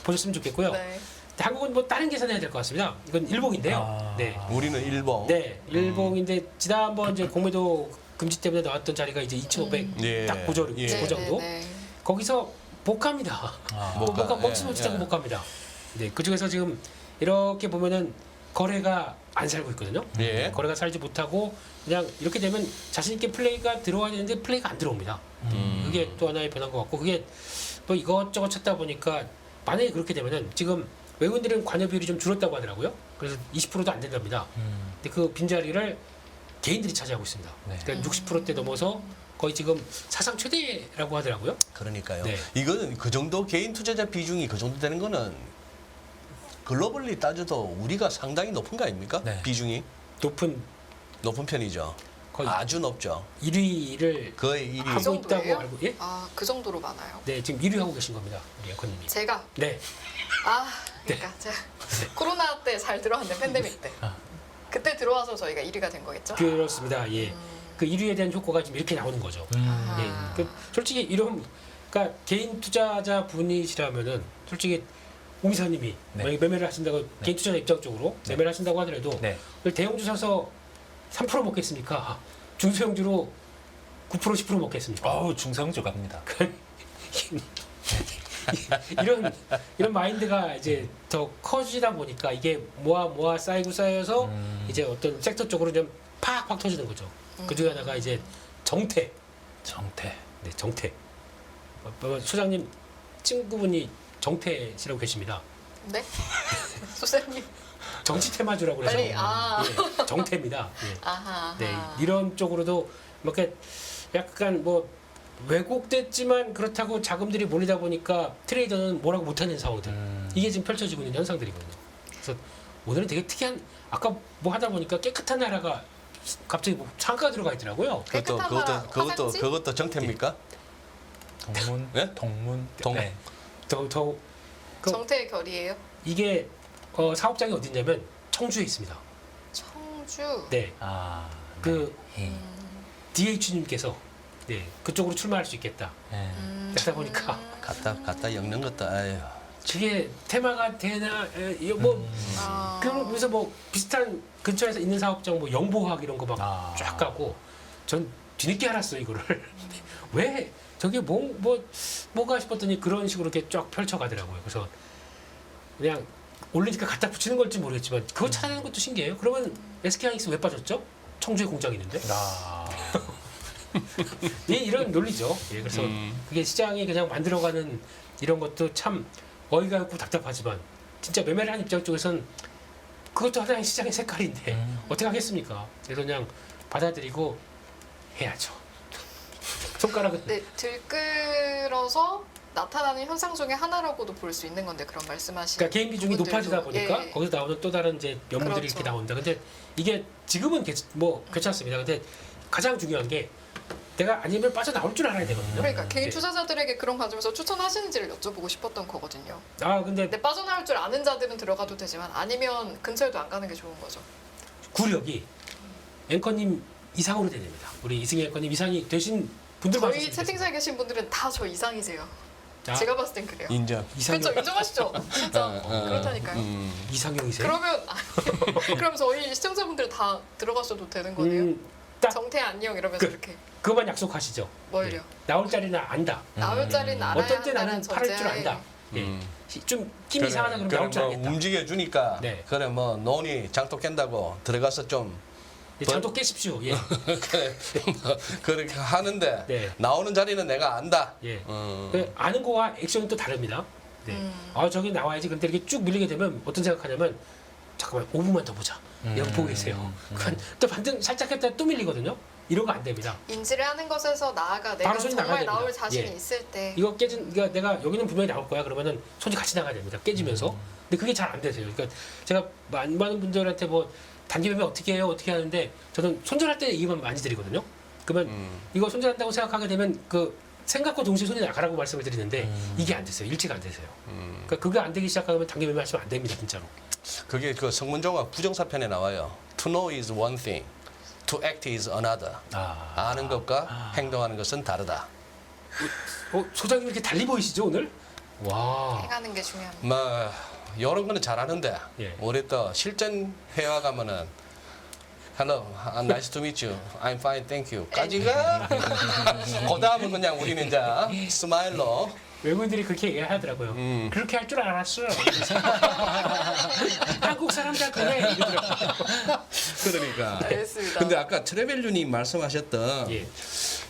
보셨으면 좋겠고요. 네. 한국은 뭐 다른 계산해야 될 것 같습니다. 이건 일봉인데요. 네. 우리는 일봉. 네, 일봉인데 지난번 이제 공매도 금지 때문에 나왔던 자리가 이제 2,500 예. 딱 고정 예. 그 정도. 네. 거기서 못갑니다. 못 먹지도 못하고 못 갑니다. 네, 그 중에서 지금 이렇게 보면은 거래가 안 살고 있거든요. 예. 거래가 살지 못하고 그냥 이렇게 되면 자신 있게 플레이가 들어와야 되는데 플레이가 안 들어옵니다. 그게 또 하나의 변화인 것 같고 그게 또 이것저것 찾다 보니까 만약에 그렇게 되면은 지금 외국인들은 관여 비율이 좀 줄었다고 하더라고요. 그래서 20%도 안 된답니다. 근데 그 빈자리를 개인들이 차지하고 있습니다. 네. 그러니까 60%대 넘어서 거의 지금 사상 최대라고 하더라고요. 그러니까요. 네. 이거는 그 정도 개인 투자자 비중이 그 정도 되는 거는 글로벌리 따져도 우리가 상당히 높은 거 아닙니까? 네. 비중이 높은 편이죠. 거의 아주 높죠. 1위를 거의 1위. 그 하고 정도예요? 있다고 알고 예? 아, 그 정도로 많아요. 네, 지금 1위 하고 계신 겁니다. 우리 앵커님이. 제가 네. 그러니까 제가 코로나 때 잘 들어왔는데 팬데믹 때 아. 그때 들어와서 저희가 1위가 된 거겠죠? 그렇습니다. 예. 그 1위에 대한 효과가 지금 이렇게 나오는 거죠. 아. 예. 그 솔직히 이런 그러니까 개인 투자자 분이시라면은 솔직히 오 이사님이 네. 만약에 매매를 하신다고 개인 투자자 입장 쪽으로 네. 매매를 하신다고 하더라도 네. 대형주 사서 3% 먹겠습니까? 중소형주로 9% 10% 먹겠습니까? 어우, 중성주 갑니다. 이런 마인드가 이제 더 커지다 보니까 이게 모아 쌓이고 쌓여서 이제 어떤 섹터 쪽으로 좀 팍팍 터지는 거죠. 그 중에 하나가 이제 정태. 정태. 네, 정태. 소장님 친구분이 정태시라고 계십니다. 네? 소장님 정치 테마주라고 그래서 빨리, 예, 정태입니다. 예. 아하. 네, 이런 쪽으로도 이렇게 약간 뭐 왜곡됐지만 그렇다고 자금들이 몰리다 보니까 트레이더는 뭐라고 못하는 상황들. 이게 지금 펼쳐지고 있는 현상들이거든요. 그래서 오늘은 되게 특이한 아까 뭐 하다 보니까 깨끗한 나라가 갑자기 뭐 창가 들어가 있더라고요. 깨끗한 나라 화장지? 그것도 정태입니까? 동문. 예? 동문. 동- 네. 더 그- 정태의 결이에요? 이게 사업장이 어디 있냐면 청주에 있습니다. 청주. 네, 아. 그 네. DH님께서 네 그쪽으로 출마할 수 있겠다. 네. 그러다 보니까 갖다 엮는 것도 아유. 그게 테마가 되나 이거 뭐 아. 그러면서 뭐 비슷한 근처에서 있는 사업장 뭐 영보학 이런 거 막 아. 쫙 가고 전 뒤늦게 알았어요 이거를 왜 저게 뭐가 싶었더니 그런 식으로 이렇게 쫙 펼쳐가더라고요. 그래서 그냥 올리니까 갖다 붙이는 걸지 모르겠지만 그거 찾아내는 것도 신기해요. 그러면 SK하이닉스 왜 빠졌죠? 청주에 공장이 있는데 아. 예, 이런 논리죠. 예, 그래서 그게 시장이 그냥 만들어가는 이런 것도 참 어이가 없고 답답하지만 진짜 매매를 하는 입장 쪽에선 그것도 하나의 시장의 색깔인데 어떻게 하겠습니까? 그래서 그냥 받아들이고 해야죠. 손가락은 네, 들끓어서 나타나는 현상 중에 하나라고도 볼 수 있는 건데 그런 말씀하신 그러니까 개인 비중이 부분들도. 높아지다 보니까 예. 거기서 나오는 또 다른 이제 연문들이 그렇죠. 이렇게 나온다. 근데 이게 지금은 뭐 괜찮습니다. 근데 가장 중요한 게 내가 아니면 빠져나올 줄 알아야 되거든요. 그러니까 개인 네. 투자자들에게 그런 관점에서 추천하시는지를 여쭤보고 싶었던 거거든요. 아 근데 근데 빠져나올 줄 아는 자들은 들어가도 되지만 아니면 근처에도 안 가는 게 좋은 거죠. 구력이 앵커님 이상으로 됩니다. 우리 이승희 앵커님 이상이 되신 분들 저희 많으셨으면 채팅창에 계신 분들은 다 저 이상이세요. 좋겠습니다. 제가 봤을 땐 그래요. 인정. 이상형 그렇죠, 인정하시죠? 진짜 그렇다니까요. 이상형이세요? 그러면 그럼 저희 시청자분들 다 들어가셔도 되는 거네요. 딱 정태 안녕 이러면서 그- 이렇게 그것만 약속하시죠. 뭘요? 네. 나올 자리는 안다. 나올 자리는 알아야 어떤 때 한다는 나는 팔을 줄 전제하에. 안다. 예. 음. 좀 힘이 이상하다 그러면 나올 줄 뭐 알겠다. 움직여 주니까 네. 그래 뭐 논이 장독 깬다고 들어가서 좀 예, 장도 깨십시오. 예. 그래 뭐 그렇게 하는데 네. 나오는 자리는 내가 안다. 예. 어. 그 아는 거와 액션이 또 다릅니다. 네. 저기 나와야지. 근데 이렇게 쭉 밀리게 되면 어떤 생각하냐면 잠깐만 5분만 더 보자. 여기 보고 계세요. 그건 또 반등 살짝 했다 또 밀리거든요. 이런 거 안 됩니다. 인지를 하는 것에서 나아가 내가 바로 손이 나가야 정말 나올 됩니다. 자신이 예. 있을 때 이거 그러니까 내가 여기는 분명히 나올 거야. 그러면은 손이 같이 나가야 됩니다. 깨지면서. 근데 그게 잘 안 되세요. 그러니까 제가 많은 분들한테 뭐 단기 매매 어떻게 해요? 어떻게 하는데 저는 손절할 때 얘기만 많이 드리거든요. 그러면 이거 손절한다고 생각하게 되면 그 생각과 동시에 손이 나가라고 말씀을 드리는데 이게 안 되세요. 일치가 안 되세요. 그러니까 그게 안 되기 시작하면 단기 매매 하시면 안 됩니다. 진짜로. 그게 그 성문종학 부정사편에 나와요. To know is one thing, to act is another. 아. 아는 것과 행동하는 것은 다르다. 소장님 이렇게 달리 보이시죠 오늘? 와. 해가는 게 중요합니다. 뭐 이런 거는 잘하는데 예. 우리 또 실전 회화 가면은 Hello, nice to meet you. I'm fine, thank you. 까지가 그 다음은 그냥 우리는 이제 스마일로 외국인들이 그렇게 얘기하더라고요. 그렇게 할 줄 알았어. 한국 사람들 그냥 이러더라고요. 그러니까. 알겠습니다. 근데 아까 트레벨류님 말씀하셨던 예.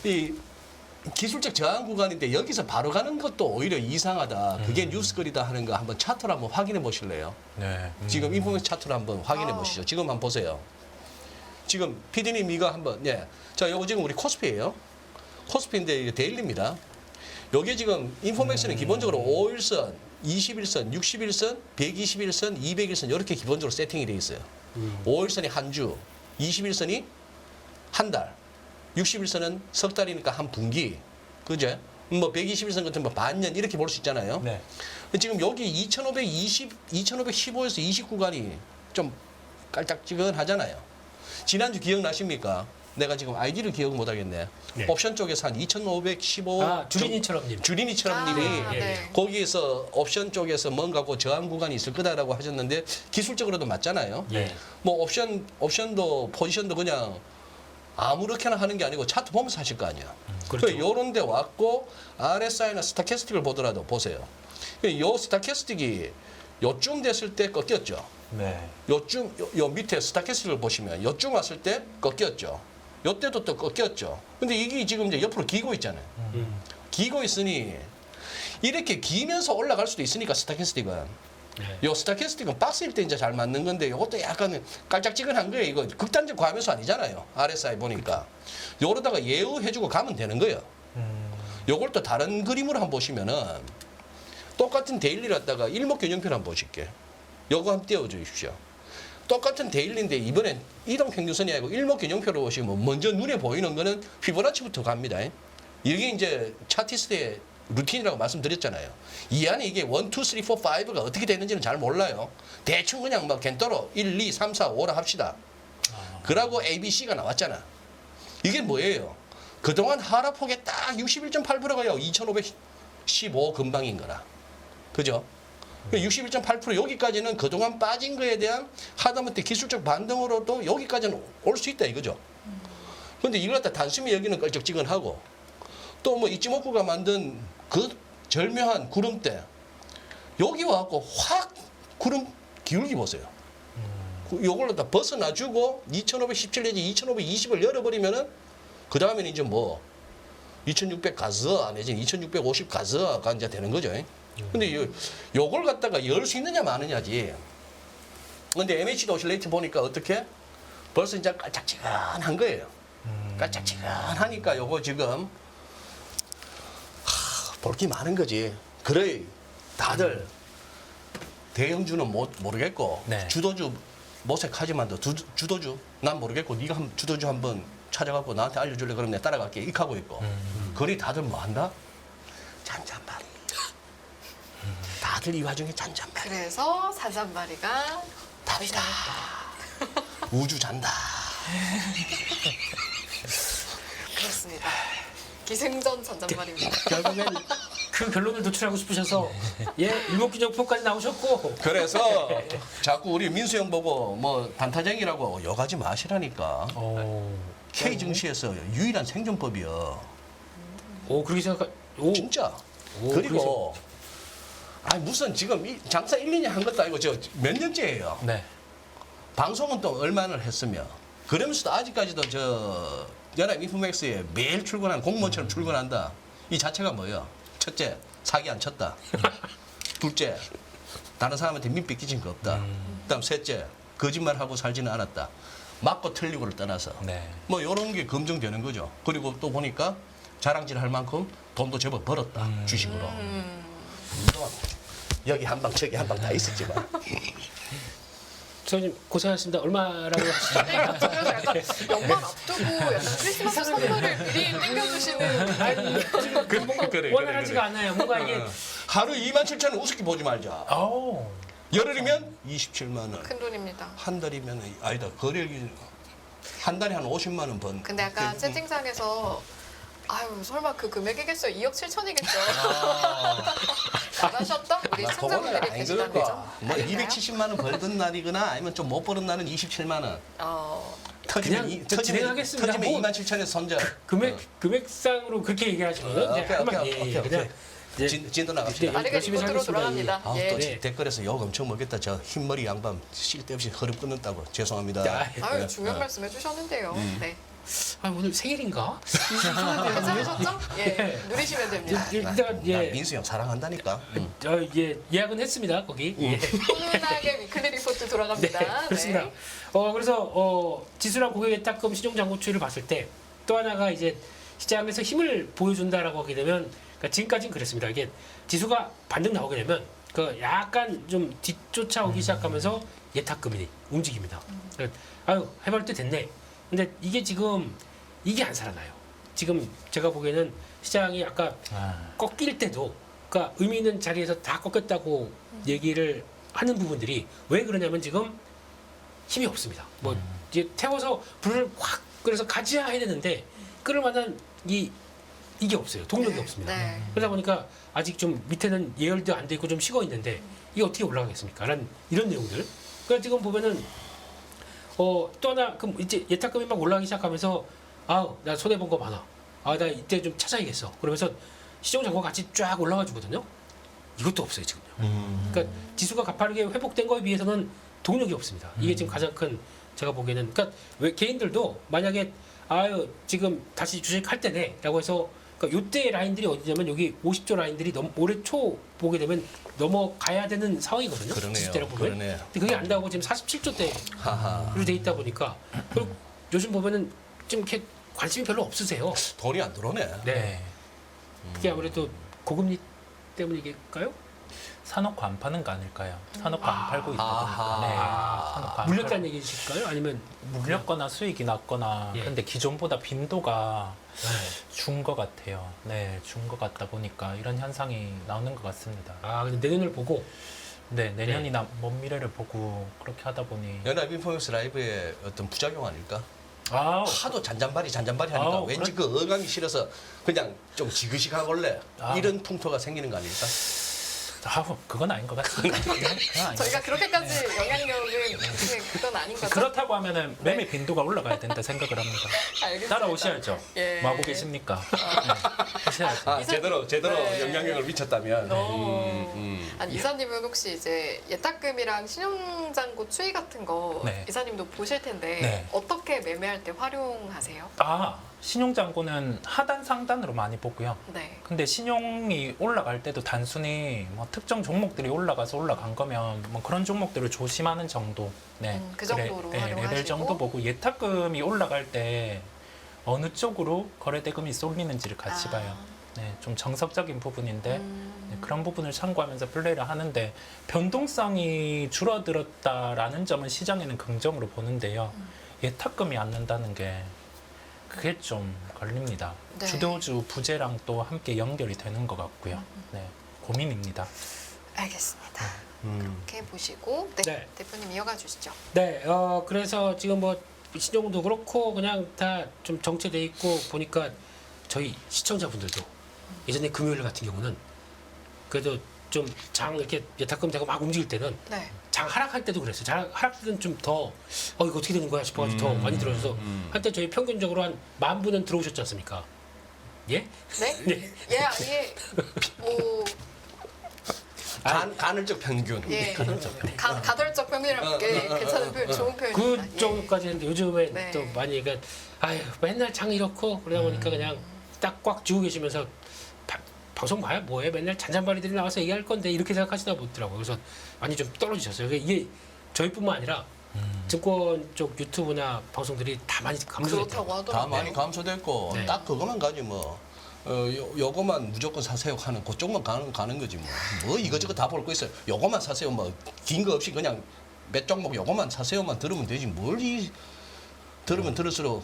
이 기술적 저항 구간인데 여기서 바로 가는 것도 오히려 이상하다. 그게 뉴스거리다 하는 거 한번 차트로 한번 확인해 보실래요? 네. 지금 인포메이션 차트로 한번 확인해 아. 보시죠. 지금 한번 보세요. 지금 PD님 이거 한번 예. 자, 요거 지금 우리 코스피예요. 코스피인데 이게 데일리입니다. 여기 지금 인포맥스는 기본적으로 5일선, 21선, 61선, 121선, 200일선 이렇게 기본적으로 세팅이 돼 있어요. 5일선이 한 주, 21선이 한 달, 61선은 석 달이니까 한 분기, 그죠? 뭐 121선 같은 뭐 반년 이렇게 볼 수 있잖아요. 네. 지금 여기 2515에서 29간이 좀 깔짝지근하잖아요. 지난주 기억나십니까? 내가 지금 아이디를 기억 못 하겠네. 네. 옵션 쪽에서 한 2515. 아, 주린이처럼님. 주린이처럼 님이 네. 거기에서 옵션 쪽에서 뭔가 그 저항 구간이 있을 거다라고 하셨는데 기술적으로도 맞잖아요. 예. 뭐 옵션도 포지션도 그냥 아무렇게나 하는 게 아니고 차트 보면서 하실 거 아니야. 그렇죠. 요런 데 왔고 RSI나 스타캐스틱을 보더라도 보세요. 요 스타캐스틱이 요쯤 됐을 때 꺾였죠. 네. 요쯤 요 밑에 스타캐스틱을 보시면 요쯤 왔을 때 꺾였죠. 요때도 또 꺾였죠. 근데 이게 지금 이제 옆으로 기고 있잖아요. 기고 있으니 이렇게 기면서 올라갈 수도 있으니까 스타캐스틱은 네. 요 스타캐스틱은 박스일 때 이제 잘 맞는 건데 이것도 약간 깔짝지근한 거예요. 이거 극단적 과매수 아니잖아요. RSI 보니까 요러다가 예우해주고 가면 되는 거예요. 요걸 또 다른 그림으로 한번 보시면은 똑같은 데일리를 갖다가 일목균형표를 한번 보실게. 요거 한번 띄워주십시오. 똑같은 데일리인데 이번엔 이동평균선이 아니고 일목균형표로 보시면 먼저 눈에 보이는 거는 피보나치부터 갑니다. 이게 이제 차티스트의 루틴이라고 말씀드렸잖아요. 이 안에 이게 1, 2, 3, 4, 5가 어떻게 되는지는 잘 몰라요. 대충 그냥 막 겐떠로 1, 2, 3, 4, 5라 합시다. 그러고 ABC가 나왔잖아. 이게 뭐예요? 그동안 하락폭에 딱 61.8%가요. 2515 근방인 거라. 그죠? 61.8% 여기까지는 그동안 빠진 거에 대한 하다못해 기술적 반등으로도 여기까지는 올 수 있다 이거죠. 근데 이걸 갖다 단숨에 여기는 껄쩍지근하고 또 뭐 이치모쿠가 만든 그 절묘한 구름대 여기 와갖고 확 구름 기울기 보세요. 요걸로 다 벗어나주고 2517 내지 2520을 열어버리면은 그 다음에는 이제 뭐 2600 가즈아 내지 2650 가즈아가 이제 되는 거죠. 근데 요걸 갖다가 열 수 있느냐 마느냐지. 근데 MACD 오실레이트 보니까 어떻게? 벌써 이제 깔짝지근한 거예요. 깔짝지근하니까 요거 지금 볼 게 많은 거지. 그래 다들 대형주는 모르겠고 네. 주도주 모색하지만도 주도주 난 모르겠고 네가 주도주 한번 찾아갖고 나한테 알려줄래 그러면 내가 따라갈게 이렇게 하고 있고 그리 다들 뭐 한다? 잔잔바리. 다들 이 와중에 잔잔바리. 그래서 사잔마리가 답이다. 우주 잔다. 그렇습니다. 기승전 잔잔마리입니다. 결국엔 그 결론을 도출하고 싶으셔서 예 일목균형표까지 나오셨고 그래서 자꾸 우리 민수 형 보고 뭐 단타쟁이라고 욕하지 마시라니까. K 증시에서 유일한 생존법이요. 오 그렇게 생각 오 진짜. 오, 그리고 아니 무슨 지금 장사 1, 2년 한 것도 아니고 저 몇 년째예요. 네. 방송은 또 얼마나 했으며 그러면서도 아직까지도 저 연합 인포맥스에 매일 출근한 공무원처럼 출근한다. 이 자체가 뭐예요? 첫째, 사기 안 쳤다. 둘째, 다른 사람한테 민폐 끼친 거 없다. 그다음 셋째, 거짓말하고 살지는 않았다. 맞고 틀리고를 떠나서 네. 뭐 이런 게 검증되는 거죠. 그리고 또 보니까 자랑질 할 만큼 돈도 제법 벌었다. 주식으로. 물론 여기 한 방 저기 한 방 다 있었지만 선생님 고생하셨습니다. 얼마라고 하시죠? 네, 그래서 약간 연말 앞두고 약간 크리스마스 선물을 미리 땡겨주시는 아니 지금 뭔가 그래, 원활하지가 않아요. 뭔가 이게 하루 27,000원 우습게 보지 말자. 오. 열흘이면 27만 원. 큰 돈입니다. 한 달이면 아니다. 거래액이 한 달에 한 50만 원 번. 근데 아까 채팅창에서 아유 설마 그 금액이겠어요? 2억 7천이겠죠? 잘하셨던 우리 청자분들이 계시다는 거죠? 뭐 270만 원 벌던 날이거나 아니면 좀 못 벌은 날은 27만 원. 터지면 그냥 진행하겠습니다. 터지면 뭐 27,000원 선절. 금액상으로 그렇게 얘기하시거든요. 오케이. 이제 진도 나갑시다. 네. 빠르게 열심히 리포트로 살겠습니다. 돌아갑니다. 아, 예. 또 네. 댓글에서 욕 엄청 먹겠다. 저 흰머리 양반 쓸데없이 허름 끊는다고 죄송합니다. 야, 아유 중요한 말씀 해주셨는데요. 네. 아 오늘 생일인가? 괜찮으셨죠? 예, 네. 누리시면 됩니다. 일단 나 예, 민수 형 사랑한다니까. 예 예약은 했습니다 거기. 예. 훈훈하게 위클리 리포트 돌아갑니다. 네, 그렇습니다. 그래서 지수랑 고객 예탁금 신용잔고 추이를 봤을 때 또 하나가 이제 시장에서 힘을 보여준다라고 하게 되면 그러니까 지금까지는 그랬습니다. 이게 지수가 반등 나오게 되면 그 약간 좀 뒤쫓아오기 시작하면서 예탁금이 움직입니다. 그러니까 아유 해볼 때 됐네. 근데 이게 지금 이게 안 살아나요. 지금 제가 보기에는 시장이 아까 꺾일 때도 그러니까 의미 있는 자리에서 다 꺾였다고 얘기를 하는 부분들이 왜 그러냐면 지금 힘이 없습니다. 뭐 이제 태워서 불을 확 그래서 가지야 해야 되는데 끌을 만한 이게 없어요. 동력이 없습니다. 네. 그러다 보니까 아직 좀 밑에는 예열도 안 돼 있고 좀 식어 있는데 이게 어떻게 올라가겠습니까? 라는 이런 내용들. 그러니까 지금 보면은 또 하나 그럼 이제 예탁금이 막 올라가기 시작하면서 아우 나 손해 본 거 많아. 아 나 이때 좀 찾아야겠어. 그러면서 시정 잔고가 같이 쫙 올라가 주거든요. 이것도 없어요 지금요. 그러니까 지수가 가파르게 회복된 거에 비해서는 동력이 없습니다. 이게 지금 가장 큰 제가 보기에는 그러니까 왜 개인들도 만약에 아유 지금 다시 주식 할 때네라고 해서 그러니까 요때 라인들이 어디냐면 여기 50조 라인들이 올해 초 보게 되면 넘어가야 되는 상황이거든요. 그러네요. 지수대로 보면. 그러네요. 근데 그게 안 나오고 지금 47조대로 하하. 돼 있다 보니까 그리고 요즘 보면은 좀 이렇게 관심이 별로 없으세요. 돈이 안 들어오네. 네. 그게 아무래도 고금리 때문일까요? 사놓고 안 파는 거 아닐까요? 사놓고 안 팔고 있다 아하. 보니까. 네. 사놓고 안 물렸다는 얘기실까요? 아니면 물렸거나 수익이 났거나 예. 근데 기존보다 빈도가 네. 준 것 같아요. 네, 준 것 같다 보니까 이런 현상이 나오는 것 같습니다. 아 근데 내 눈을 보고 네, 내년이나 먼 미래를 보고 그렇게 하다 보니 연합 인포맥스 라이브의 어떤 부작용 아닐까? 아우, 하도 잔잔바리 하니까 아우, 왠지 그 어감이 싫어서 그냥 좀 지그시하걸래 아. 이런 풍토가 생기는 거 아닐까? 그건 아닌 것 같습니다. 네, 그건 아닌 것 저희가 같습니다. 그렇게까지 영향력은 그건 아닌 거죠. 그렇다고 하면은 매매 빈도가 올라가야 된다 생각을 합니다. 알겠습니다. 따라오셔야죠. 예. 뭐 하고 계십니까? 네, 하셔야죠. 아, 제대로 네. 영향력을 미쳤다면. 아니 이사님은 혹시 이제 예탁금이랑 신용잔고 추이 같은 거 네. 이사님도 보실 텐데 네. 어떻게 매매할 때 활용하세요? 신용잔고는 하단 상단으로 많이 보고요. 네. 근데 신용이 올라갈 때도 단순히 뭐 특정 종목들이 올라가서 올라간 거면 뭐 그런 종목들을 조심하는 정도. 네. 그 정도로 활용하시고. 레벨 정도 보고 예탁금이 올라갈 때 어느 쪽으로 거래대금이 쏠리는지를 같이 봐요. 네, 좀 정석적인 부분인데 네, 그런 부분을 참고하면서 플레이를 하는데 변동성이 줄어들었다라는 점은 시장에는 긍정으로 보는데요. 예탁금이 안 는다는 게 그게 좀 걸립니다. 네. 주도주 부재랑 또 함께 연결이 되는 것 같고요. 네, 고민입니다. 알겠습니다. 음. 이렇게 보시고 네, 네. 대표님 이어가 주시죠. 네, 그래서 지금 뭐 신용도 그렇고 그냥 다 좀 정체돼 있고 보니까 저희 시청자분들도 예전에 금요일 같은 경우는 그래도 좀 장 이렇게 예탁금 되고 막 움직일 때는 네. 장 하락할 때도 그랬어요. 장 하락 때는 좀 더 이거 어떻게 되는 거야 싶어가지고 더 많이 들어서 한때 저희 평균적으로 한 10,000분은 들어오셨지 않습니까? 예? 네? 네. 예, 아예 뭐 간헐적 평균. 예, 가덜적 평균이라고 게 괜찮은 표현, 좋은 그 표현입니다. 예. 정도까지 했는데 요즘에 네. 또 많이 그러니까 아유 맨날 장 이렇고 그러다 보니까 그냥 딱 꽉 쥐고 계시면서 방송 봐야 뭐해 맨날 잔잔바리들이 나와서 얘기할 건데 이렇게 생각하시나 보더라고요. 그래서 많이 좀 떨어지셨어요. 이게 저희뿐만 아니라 증권 쪽 유튜브나 방송들이 다 많이 감소했다고. 그렇다고 하더라고요. 다 많이 감소됐고 네. 딱 그것만 가지 뭐. 요거만 무조건 사세요 하는 그쪽만 가는 거지 뭐. 뭐 이거저거 다 볼 거 있어요. 요거만 사세요 뭐 긴 거 없이 그냥 몇 종목 요거만 사세요만 들으면 되지 뭘 들으면 들을수록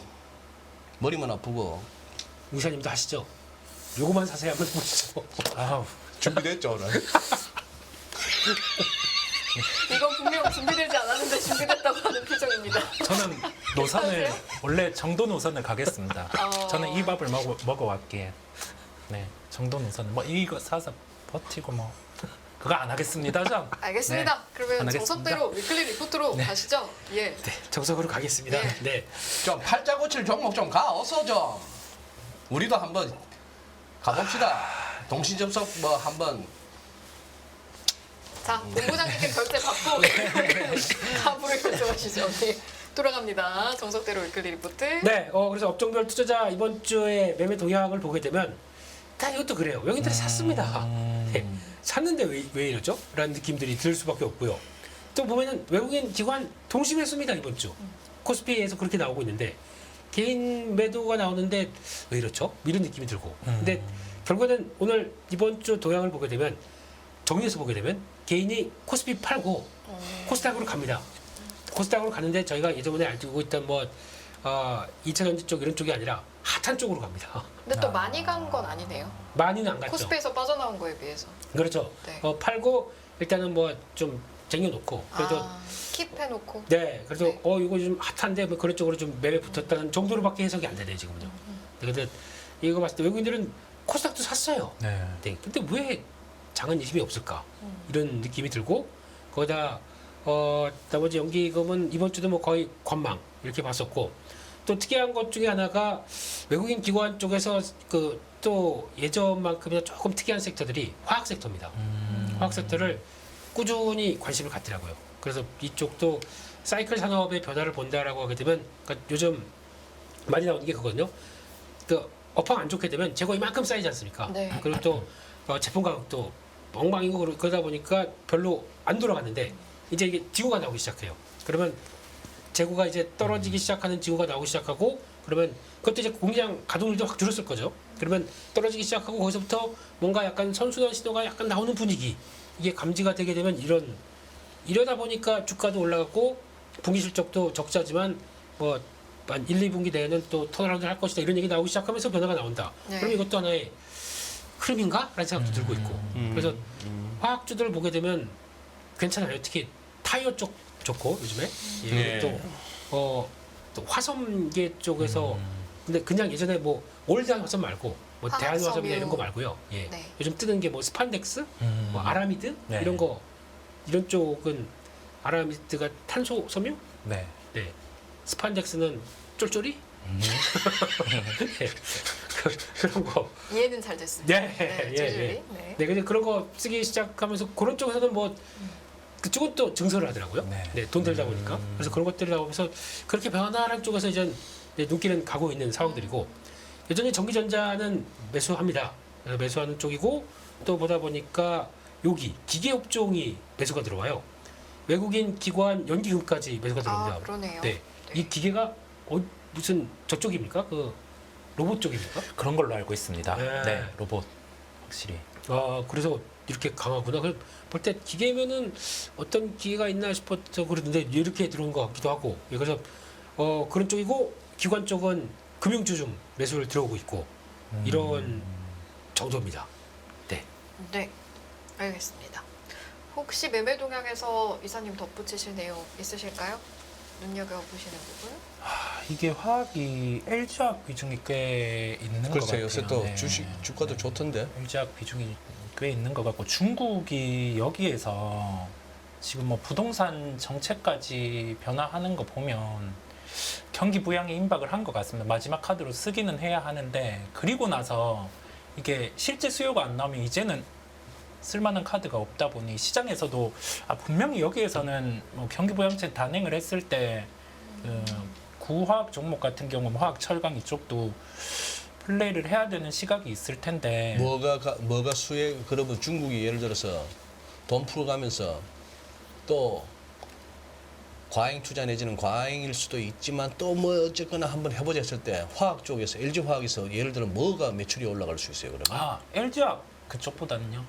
머리만 아프고. 우사님도 하시죠. 요거만 사세요 한번 보시죠. 아우, 준비됐죠 오늘. 이건 분명 준비되지 않았는데 준비됐다고 하는 표정입니다. 저는 노선을 괜찮으세요? 원래 정도 노선을 가겠습니다. 어. 저는 이 밥을 먹어왔기에 네, 정도 노선을 뭐 이거 사서 버티고 뭐 그거 안 하겠습니다, 전. 알겠습니다. 네, 그러면 안 하겠습니다. 정석대로 위클리 리포트로 가시죠. 예. 네, 정석으로 가겠습니다. 네. 네. 좀 팔자 고칠 종목 좀 가 어서 좀. 우리도 한번 가봅시다. 동시 접속 뭐 한번. 자, 본부장님께 결제 받고 가부를 결정하시죠. 네. 돌아갑니다. 정석대로 위클리 리포트. 네, 그래서 업종별 투자자 이번 주에 매매 동향을 보게 되면 다 이것도 그래요. 외국인들이 샀습니다. 네, 샀는데 왜 이러죠? 라는 느낌들이 들 수밖에 없고요. 또 보면은 외국인 기관 동심했습니다 이번 주. 코스피에서 그렇게 나오고 있는데 개인 매도가 나오는데 왜 이렇죠? 이런 느낌이 들고. 근데 결국에는 오늘 이번 주 동향을 보게 되면 정리해서 보게 되면 개인이 코스피 팔고 코스닥으로 갑니다. 코스닥으로 가는데 저희가 예전에 알고 있던 뭐 2차전지 쪽 이런 쪽이 아니라 핫한 쪽으로 갑니다. 근데 또 많이 간 건 아니네요. 많이는 안 갔죠. 코스피에서 빠져나온 거에 비해서. 그렇죠. 네. 팔고 일단은 뭐 좀 쟁여놓고 그래도 킵해놓고. 네, 그래서 네. 이거 좀 핫한데 뭐 그런 쪽으로 좀 매매 붙었다는 정도로밖에 해석이 안 되네요 지금은요. 근데 이거 봤을 때 외국인들은 코스닥도 샀어요. 네. 네, 근데 왜 장은 예심이 없을까? 이런 느낌이 들고 거기다 나머지 연기금은 이번 주도 뭐 거의 관망 이렇게 봤었고 또 특이한 것 중에 하나가 외국인 기관 쪽에서 그 또 예전만큼이나 조금 특이한 섹터들이 화학 섹터입니다. 화학 섹터를 꾸준히 관심을 갖더라고요. 그래서 이쪽도 사이클 산업의 변화를 본다라고 하게 되면 그러니까 요즘 많이 나오는 게 그거든요. 그 업황 안 좋게 되면 재고 이만큼 쌓이지 않습니까? 네. 그리고 또 제품 가격도 엉망이고 그러다 보니까 별로 안 돌아갔는데 이제 이게 징후가 나오기 시작해요. 그러면 재고가 이제 떨어지기 시작하는 징후가 나오기 시작하고 그러면 그것도 이제 공장 가동률도 확 줄었을 거죠. 그러면 떨어지기 시작하고 거기서부터 뭔가 약간 선순환 신호가 약간 나오는 분위기 이게 감지가 되게 되면 이러다 보니까 주가도 올라갔고 분기 실적도 적자지만 뭐 한 1, 2분기 내에는 또 턴어라운드를 할 것이다 이런 얘기 나오기 시작하면서 변화가 나온다. 네. 그럼 이것도 하나의 흐름인가? 라는 생각도 들고 있고 그래서 화학주들을 보게 되면 괜찮아요. 특히 타이어 쪽 좋고 요즘에 네. 또 화섬계 쪽에서 근데 그냥 예전에 뭐 올드한 화섬 말고 뭐 화학 대한화섬이나 섬유. 이런 거 말고요. 예. 네. 요즘 뜨는 게 뭐 스판덱스, 뭐 아라미드 네. 이런 쪽은 아라미드가 탄소 섬유, 네. 네. 스판덱스는 쫄쫄이, 네. 그런 거. 이해는 잘 됐습니다. 네, 네, 예, 쫄쫄이. 예. 네. 네, 근데 그런 거 쓰기 시작하면서 그런 쪽에서는 뭐 그쪽은 또 증설을 하더라고요. 네. 네, 돈 들다 보니까. 그래서 그런 것들이 나오면서 그렇게 변화하는 쪽에서 이제 눈길은 가고 있는 상황들이고 여전히 전기전자는 매수합니다. 그래서 매수하는 쪽이고 또 보다 보니까 여기 기계 업종이 매수가 들어와요. 외국인 기관 연기금까지 매수가 들어옵니다. 그러네요. 네, 이 기계가 무슨 저쪽입니까? 그 로봇 쪽입니까? 그런 걸로 알고 있습니다. 네. 네. 로봇 확실히. 그래서 이렇게 강하구나. 볼 때 기계면은 어떤 기계가 있나 싶어서 그러는데 이렇게 들어온 것 같기도 하고. 예, 그래서 그런 쪽이고 기관 쪽은 금융주 좀 매수를 들어오고 있고 이런 정도입니다. 네. 네, 알겠습니다. 혹시 매매 동향에서 이사님 덧붙이실 내용 있으실까요? 눈여겨보시는 부분? 이게 화학이 LG화학 비중이 꽤 있는 것 같아요. 글쎄요. 요새 또 네. 주가도 좋던데. LG화학 비중이 꽤 있는 것 같고 중국이 여기에서 지금 뭐 부동산 정책까지 변화하는 거 보면 경기 부양에 임박을 한 것 같습니다. 마지막 카드로 쓰기는 해야 하는데 그리고 나서 이게 실제 수요가 안 나오면 이제는 쓸만한 카드가 없다 보니 시장에서도 분명히 여기에서는 뭐 경기 부양책 단행을 했을 때 구화학 종목 같은 경우 화학 철강 이쪽도 플레이를 해야 되는 시각이 있을 텐데 뭐가 수혜 그러면 중국이 예를 들어서 돈 풀어가면서 또 과잉 투자 내지는 과잉일 수도 있지만 또 뭐 어쨌거나 한번 해보자 했을 때 화학 쪽에서 LG 화학에서 예를 들어 뭐가 매출이 올라갈 수 있어요 그러면? LG화학 그쪽보다는요.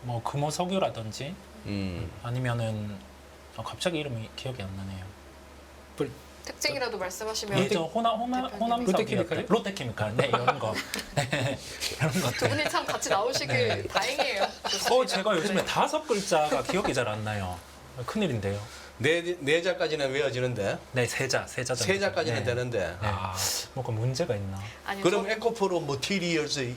뭐 금호석유라든지 아니면은 갑자기 이름이 기억이 안 나네요. 특징이라도 말씀하시면 예전 호남석유였던 롯데케미칼 네 이런 거 네, 이런 두 것들. 분이 참 같이 나오시길 다행이에요. 좋습니다. 제가 요즘에 네. 5글자가 기억이 잘 안 나요. 큰일인데요. 네 자까지는 외워지는데 네, 세자 정도. 세 자까지는 네. 되는데 네. 뭐가 문제가 있나? 아니요, 그럼 에코프로 머티리얼스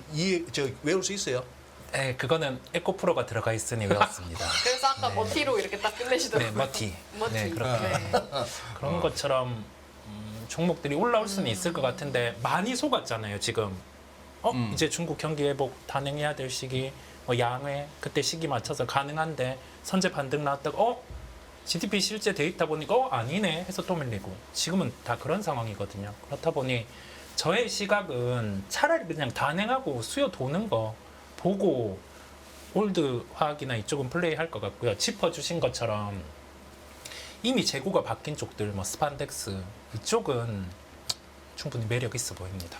외울 수 있어요? 네, 그거는 에코프로가 들어가 있으니 외웠습니다. 그래서 아까 머티로 이렇게 딱 네, 끝내시더라고요. 머티. 머티. 네, 그렇게. 네. 그런 것처럼 종목들이 올라올 수는 있을 것 같은데 많이 속았잖아요, 지금. 이제 중국 경기 회복 단행해야 될 시기, 뭐 양회 그때 시기 맞춰서 가능한데 선제 반등 나왔다가 GDP 실제 데이터 보니까 아니네 해서 또 밀리고 지금은 다 그런 상황이거든요. 그렇다 보니 저의 시각은 차라리 그냥 단행하고 수요 도는 거 보고 올드 화학이나 이쪽은 플레이할 것 같고요. 짚어주신 것처럼 이미 재고가 바뀐 쪽들 뭐 스판덱스 이쪽은 충분히 매력 있어 보입니다.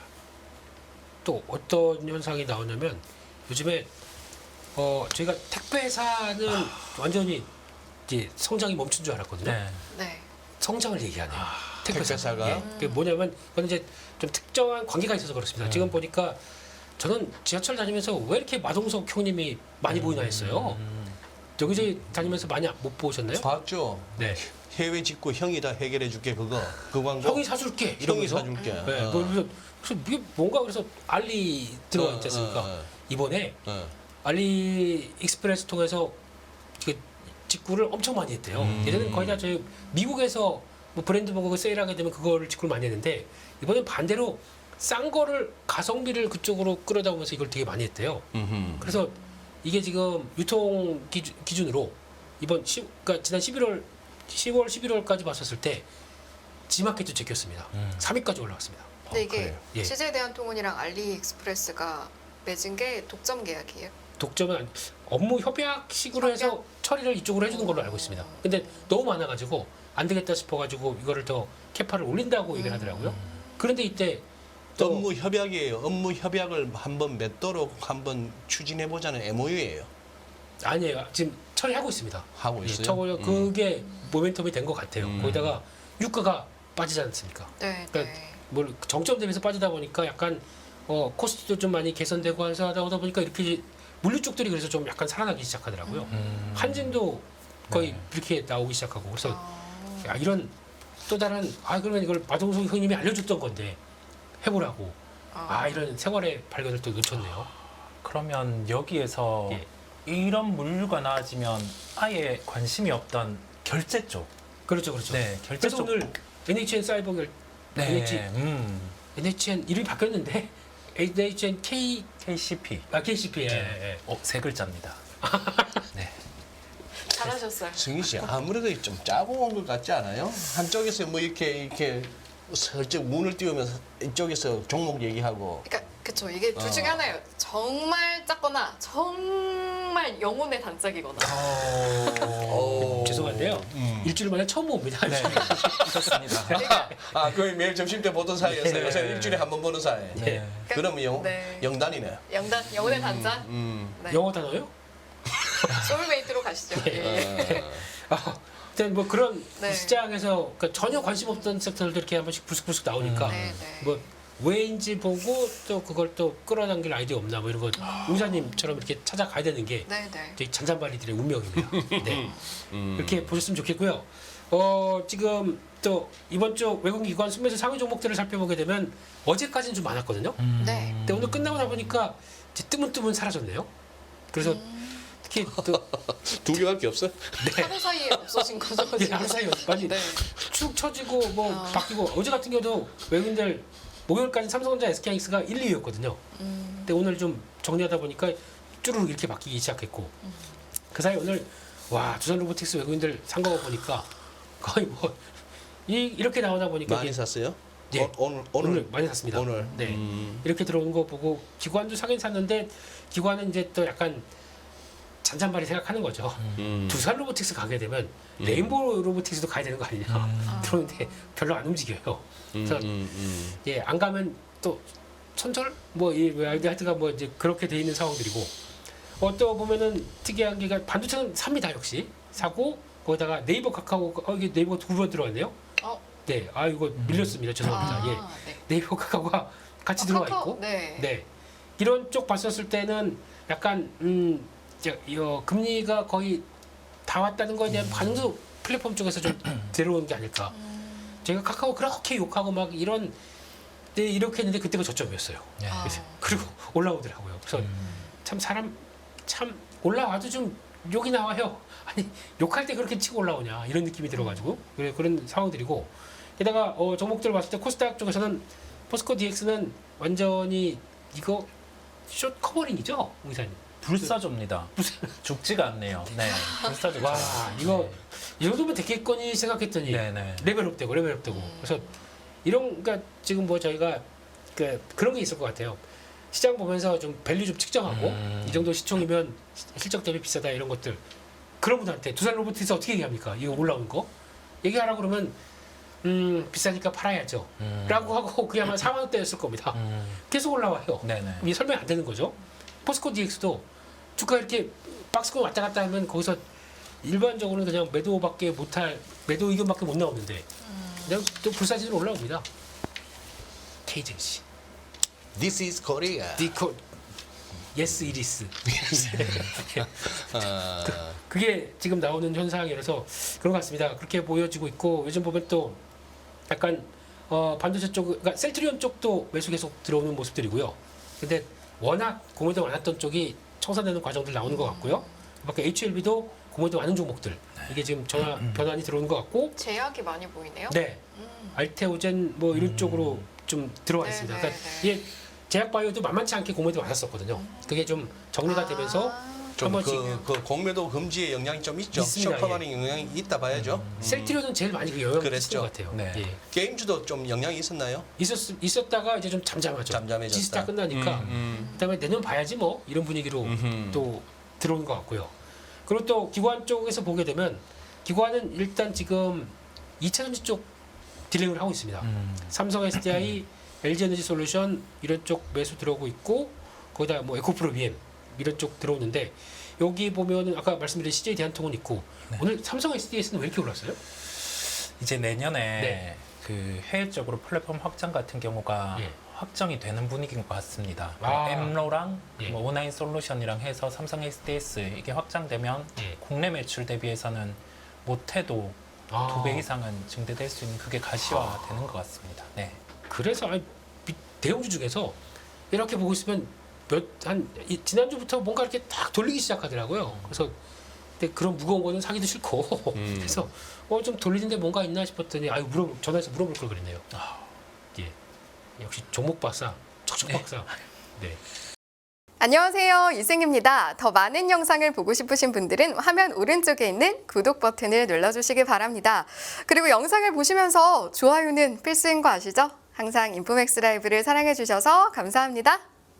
또 어떤 현상이 나오냐면 요즘에 저희가 택배 회사는 완전히 이제 성장이 멈춘 줄 알았거든요. 네. 네. 성장을 얘기하네요. 택배사가? 예. 그게 뭐냐면 그건 이제 좀 특정한 관계가 있어서 그렇습니다. 지금 보니까 저는 지하철 다니면서 왜 이렇게 마동석 형님이 많이 보이나 했어요. 여기저기 다니면서 많이 못 보셨나요? 봤죠. 네. 해외 직구 형이 다 해결해 줄게 그거 그 광고. 형이 사줄게 형이 이러면서. 사줄게. 네. 그래서 이게 뭔가 그래서 알리 들어가 있지 않습니까? 이번에 알리 익스프레스 통해서 그 직구를 엄청 많이 했대요. 예전에는 거의 다 저희 미국에서 뭐 브랜드 보고 세일하게 되면 그거를 직구를 많이 했는데 이번엔 반대로 싼 거를 가성비를 그쪽으로 끌어다 오면서 이걸 되게 많이 했대요. 그래서 이게 지금 유통 기준으로 이번 그러니까 지난 10월 11월까지 봤었을 때 지마켓도 제꼈습니다. 3위까지 올라왔습니다. 근데 이게 그래요? 예. CJ대한통운이랑 알리익스프레스가 맺은 게 독점 계약이에요. 독점은 업무 협약식으로 해서 협약? 처리를 이쪽으로 해주는 걸로 알고 있습니다. 근데 너무 많아가지고 안 되겠다 싶어가지고 이거를 더 캐파를 올린다고 얘기를 하더라고요. 그런데 이때 또 업무 협약이에요. 업무 협약을 한번 맺도록 한번 추진해 보자는 MOU예요. 아니에요. 지금 처리하고 있습니다. 하고 예, 있어요. 저거 그게 모멘텀이 된 것 같아요. 거기다가 유가가 빠지지 않습니까? 네. 그러니까 네. 뭘 정점 대비해서 빠지다 보니까 약간 코스트도 좀 많이 개선되고 하다 보니까 이렇게 물류 쪽들이 그래서 좀 약간 살아나기 시작하더라고요. 한진도 거의 이렇게 나오기 시작하고 그래서 야, 이런 또 다른 그러면 이걸 마동석 형님이 알려줬던 건데 해보라고 이런 생활의 발견을 또 놓쳤네요. 그러면 여기에서 예. 이런 물류가 나아지면 아예 관심이 없던 결제 쪽. 그렇죠, 그렇죠. 네, 결제 그래서 쪽. 오늘 NHN 사이버 네. NHN 이름이 바뀌었는데 NHN KCP. KCP 예. 세 글자입니다. 네. 잘하셨어요. 승희 씨 아무래도 좀 짜고 온 것 같지 않아요? 한쪽에서 뭐 이렇게 슬쩍 문을 띄우면서 이쪽에서 종목 얘기하고 그러니까 그쵸. 이게 둘 중에 하나예요. 정말 작거나 정말 영혼의 단짝이거나. 죄송한데요. 일주일 만에 처음 봅니다. 네. 그렇습니다. 그러니까 거의 매일 점심 때 보던 사이였어요. 네. 요새 일주일에 한 번 보는 사이. 네. 그러면 네. 영단이네. 영혼의 단짝. 네. 영어 단어요? 소울메이트로 가시죠. 예. 일단 뭐 그런 네. 시장에서 그러니까 전혀 관심 없던 섹터들도 이렇게 한 번씩 불쑥불쑥 나오니까 네, 네. 뭐 왜인지 보고 또 그걸 또 끌어당길 아이디어 없나 뭐 이런 거 우사님처럼 이렇게 찾아가야 되는 게 네, 네. 저희 잔잔바리들의 운명입니다. 네. 이렇게 보셨으면 좋겠고요. 지금 또 이번 주 외국 기관 순매수 상위 종목들을 살펴보게 되면 어제까지는 좀 많았거든요. 네. 근데 오늘 끝나고 나 보니까 이제 뜨문뜨문 사라졌네요. 그래서 특히 또 두 개밖에 없어? 하루 사이에 없어진 거죠. 예, 지금. 하루 사이에 많이 네. 축 처지고 뭐 바뀌고 어제 같은 경우도 외국인들 목요일까지 삼성전자 SK하이닉스가 1, 2위였거든요. 근데 오늘 좀 정리하다 보니까 쭈르륵 이렇게 바뀌기 시작했고 그 사이 오늘 와 두산 로보틱스 외국인들 산 거 보니까 거의 뭐 이렇게 나오다 보니까 많이 이게 샀어요? 예. 오늘 오늘 많이 샀습니다. 오늘 네. 이렇게 들어오는 거 보고 기관도 사긴 샀는데 기관은 이제 또 약간 잔잔바리 생각하는 거죠. 두산 로보틱스 가게 되면 레인보우 로보틱스도 가야 되는 거 아니냐. 그런데 별로 안 움직여요. 그래서 예, 안 가면 또 천절 하여튼가 뭐 이제 그렇게 돼 있는 상황들이고 또 보면은 특이한 게 반도체는 삽니다 역시 사고 거기다가 네이버 카카오 이게 네이버가 2번 들어왔네요. 네, 이거 밀렸습니다. 죄송합니다. 예. 네. 네이버 카카오가 같이 들어와 카카오, 있고, 네. 이런 쪽 봤었을 때는 약간 금리가 거의 다 왔다는 거에 대한 반응도 플랫폼 쪽에서 좀 들어오는 게 아닐까. 제가 카카오 그렇게 욕하고 막 이런 이렇게 했는데 그때가 저점이었어요. 네. 그리고 올라오더라고요. 그래서 참 사람 참 올라와도 좀 욕이 나와요. 아니 욕할 때 그렇게 치고 올라오냐 이런 느낌이 들어가지고 그런 상황들이고 게다가 종목들을 봤을 때 코스닥 쪽에서는 포스코 DX는 완전히 이거 숏 커버링이죠, 의사님. 불사조입니다. 죽지가 않네요. 네, 불사조. 와 이거 이 정도면 됐겠거니 생각했더니 네네. 레벨업되고 그래서 이런 그러니까 지금 뭐 저희가 그런 게 있을 것 같아요. 시장 보면서 좀 밸류 좀 측정하고 이 정도 시총이면 실적 대비 비싸다 이런 것들 그런 분한테 두산 로보틱스 어떻게 얘기합니까? 이거 올라온 거 얘기하라 그러면 비싸니까 팔아야죠. 라고 하고 그게 아마 4만 원대였을 겁니다. 계속 올라와요. 네네. 이게 설명이 안 되는 거죠. 포스코 DX도 주가 이렇게 박스권 왔다 갔다 하면 거기서 일반적으로는 그냥 매도밖에 못할 매도 의견밖에 못 나오는데 그냥 또 불사진으로 올라옵니다. KJC, This is Korea. 디코, 예스 이리스. 아, 그게 지금 나오는 현상이라서 그런 것 같습니다. 그렇게 보여지고 있고 요즘 보면 또 약간 반도체 쪽, 그러니까 셀트리온 쪽도 매수 계속 들어오는 모습들이고요. 근데 워낙 공모도 많았던 쪽이 청산되는 과정들 나오는 것 같고요. 밖에 HLB도 공모도 많은 종목들 이게 지금 변환이 들어오는 것 같고, 제약이 많이 보이네요. 네, 알테오젠 뭐 이런 쪽으로 좀 들어와 네, 있습니다. 네, 그러니까 네. 이게 제약바이오도 만만치 않게 공모도 많았었거든요. 그게 좀 정리가 되면서 한 번씩 좀그 공매도 금지의 영향이 좀 있죠. 있습니다, 쇼커마닝 영향이 있다 봐야죠. 셀트리온은 제일 많이 그 영향을 그랬죠. 끼친 것 같아요. 네. 예. 게임주도 좀 영향이 있었나요? 있었다가 이제 좀 잠잠하죠. 잠잠해졌다. 지스타 끝나니까 그다음에 내년 봐야지 뭐 이런 분위기로 또 들어오는 것 같고요. 그리고 또 기관 쪽에서 보게 되면 기관은 일단 지금 2차전지 쪽 딜링을 하고 있습니다. 삼성 SDI, LG에너지 솔루션 이런 쪽 매수 들어오고 있고 거기다 뭐 에코프로 BM 이런 쪽 들어오는데 여기 보면은 아까 말씀드린 CJ 대한통운 있고 오늘 삼성 SDI는 왜 이렇게 올랐어요? 이제 내년에 네. 그 해외 쪽으로 플랫폼 확장 같은 경우가 예. 확정이 되는 분위기인 것 같습니다. 아. 엠로랑 예. 뭐 오나인 솔루션이랑 해서 삼성 SDS 이게 확장되면 예. 국내 매출 대비해서는 못해도 아. 2배 이상은 증대될 수 있는 그게 가시화되는 것 같습니다. 네. 그래서 대형주 중에서 이렇게 보고 있으면 지난주부터 뭔가 이렇게 딱 돌리기 시작하더라고요. 그래서 근데 그런 무거운 거는 사기도 싫고 그래서 좀 돌리는데 뭔가 있나 싶었더니 전화해서 물어볼 걸 그랬네요. 예, 역시 종목 박사, 척척 박사. 네. 안녕하세요. 이승입니다. 더 많은 영상을 보고 싶으신 분들은 화면 오른쪽에 있는 구독 버튼을 눌러주시기 바랍니다. 그리고 영상을 보시면서 좋아요는 필수인 거 아시죠? 항상 인포맥스 라이브를 사랑해주셔서 감사합니다.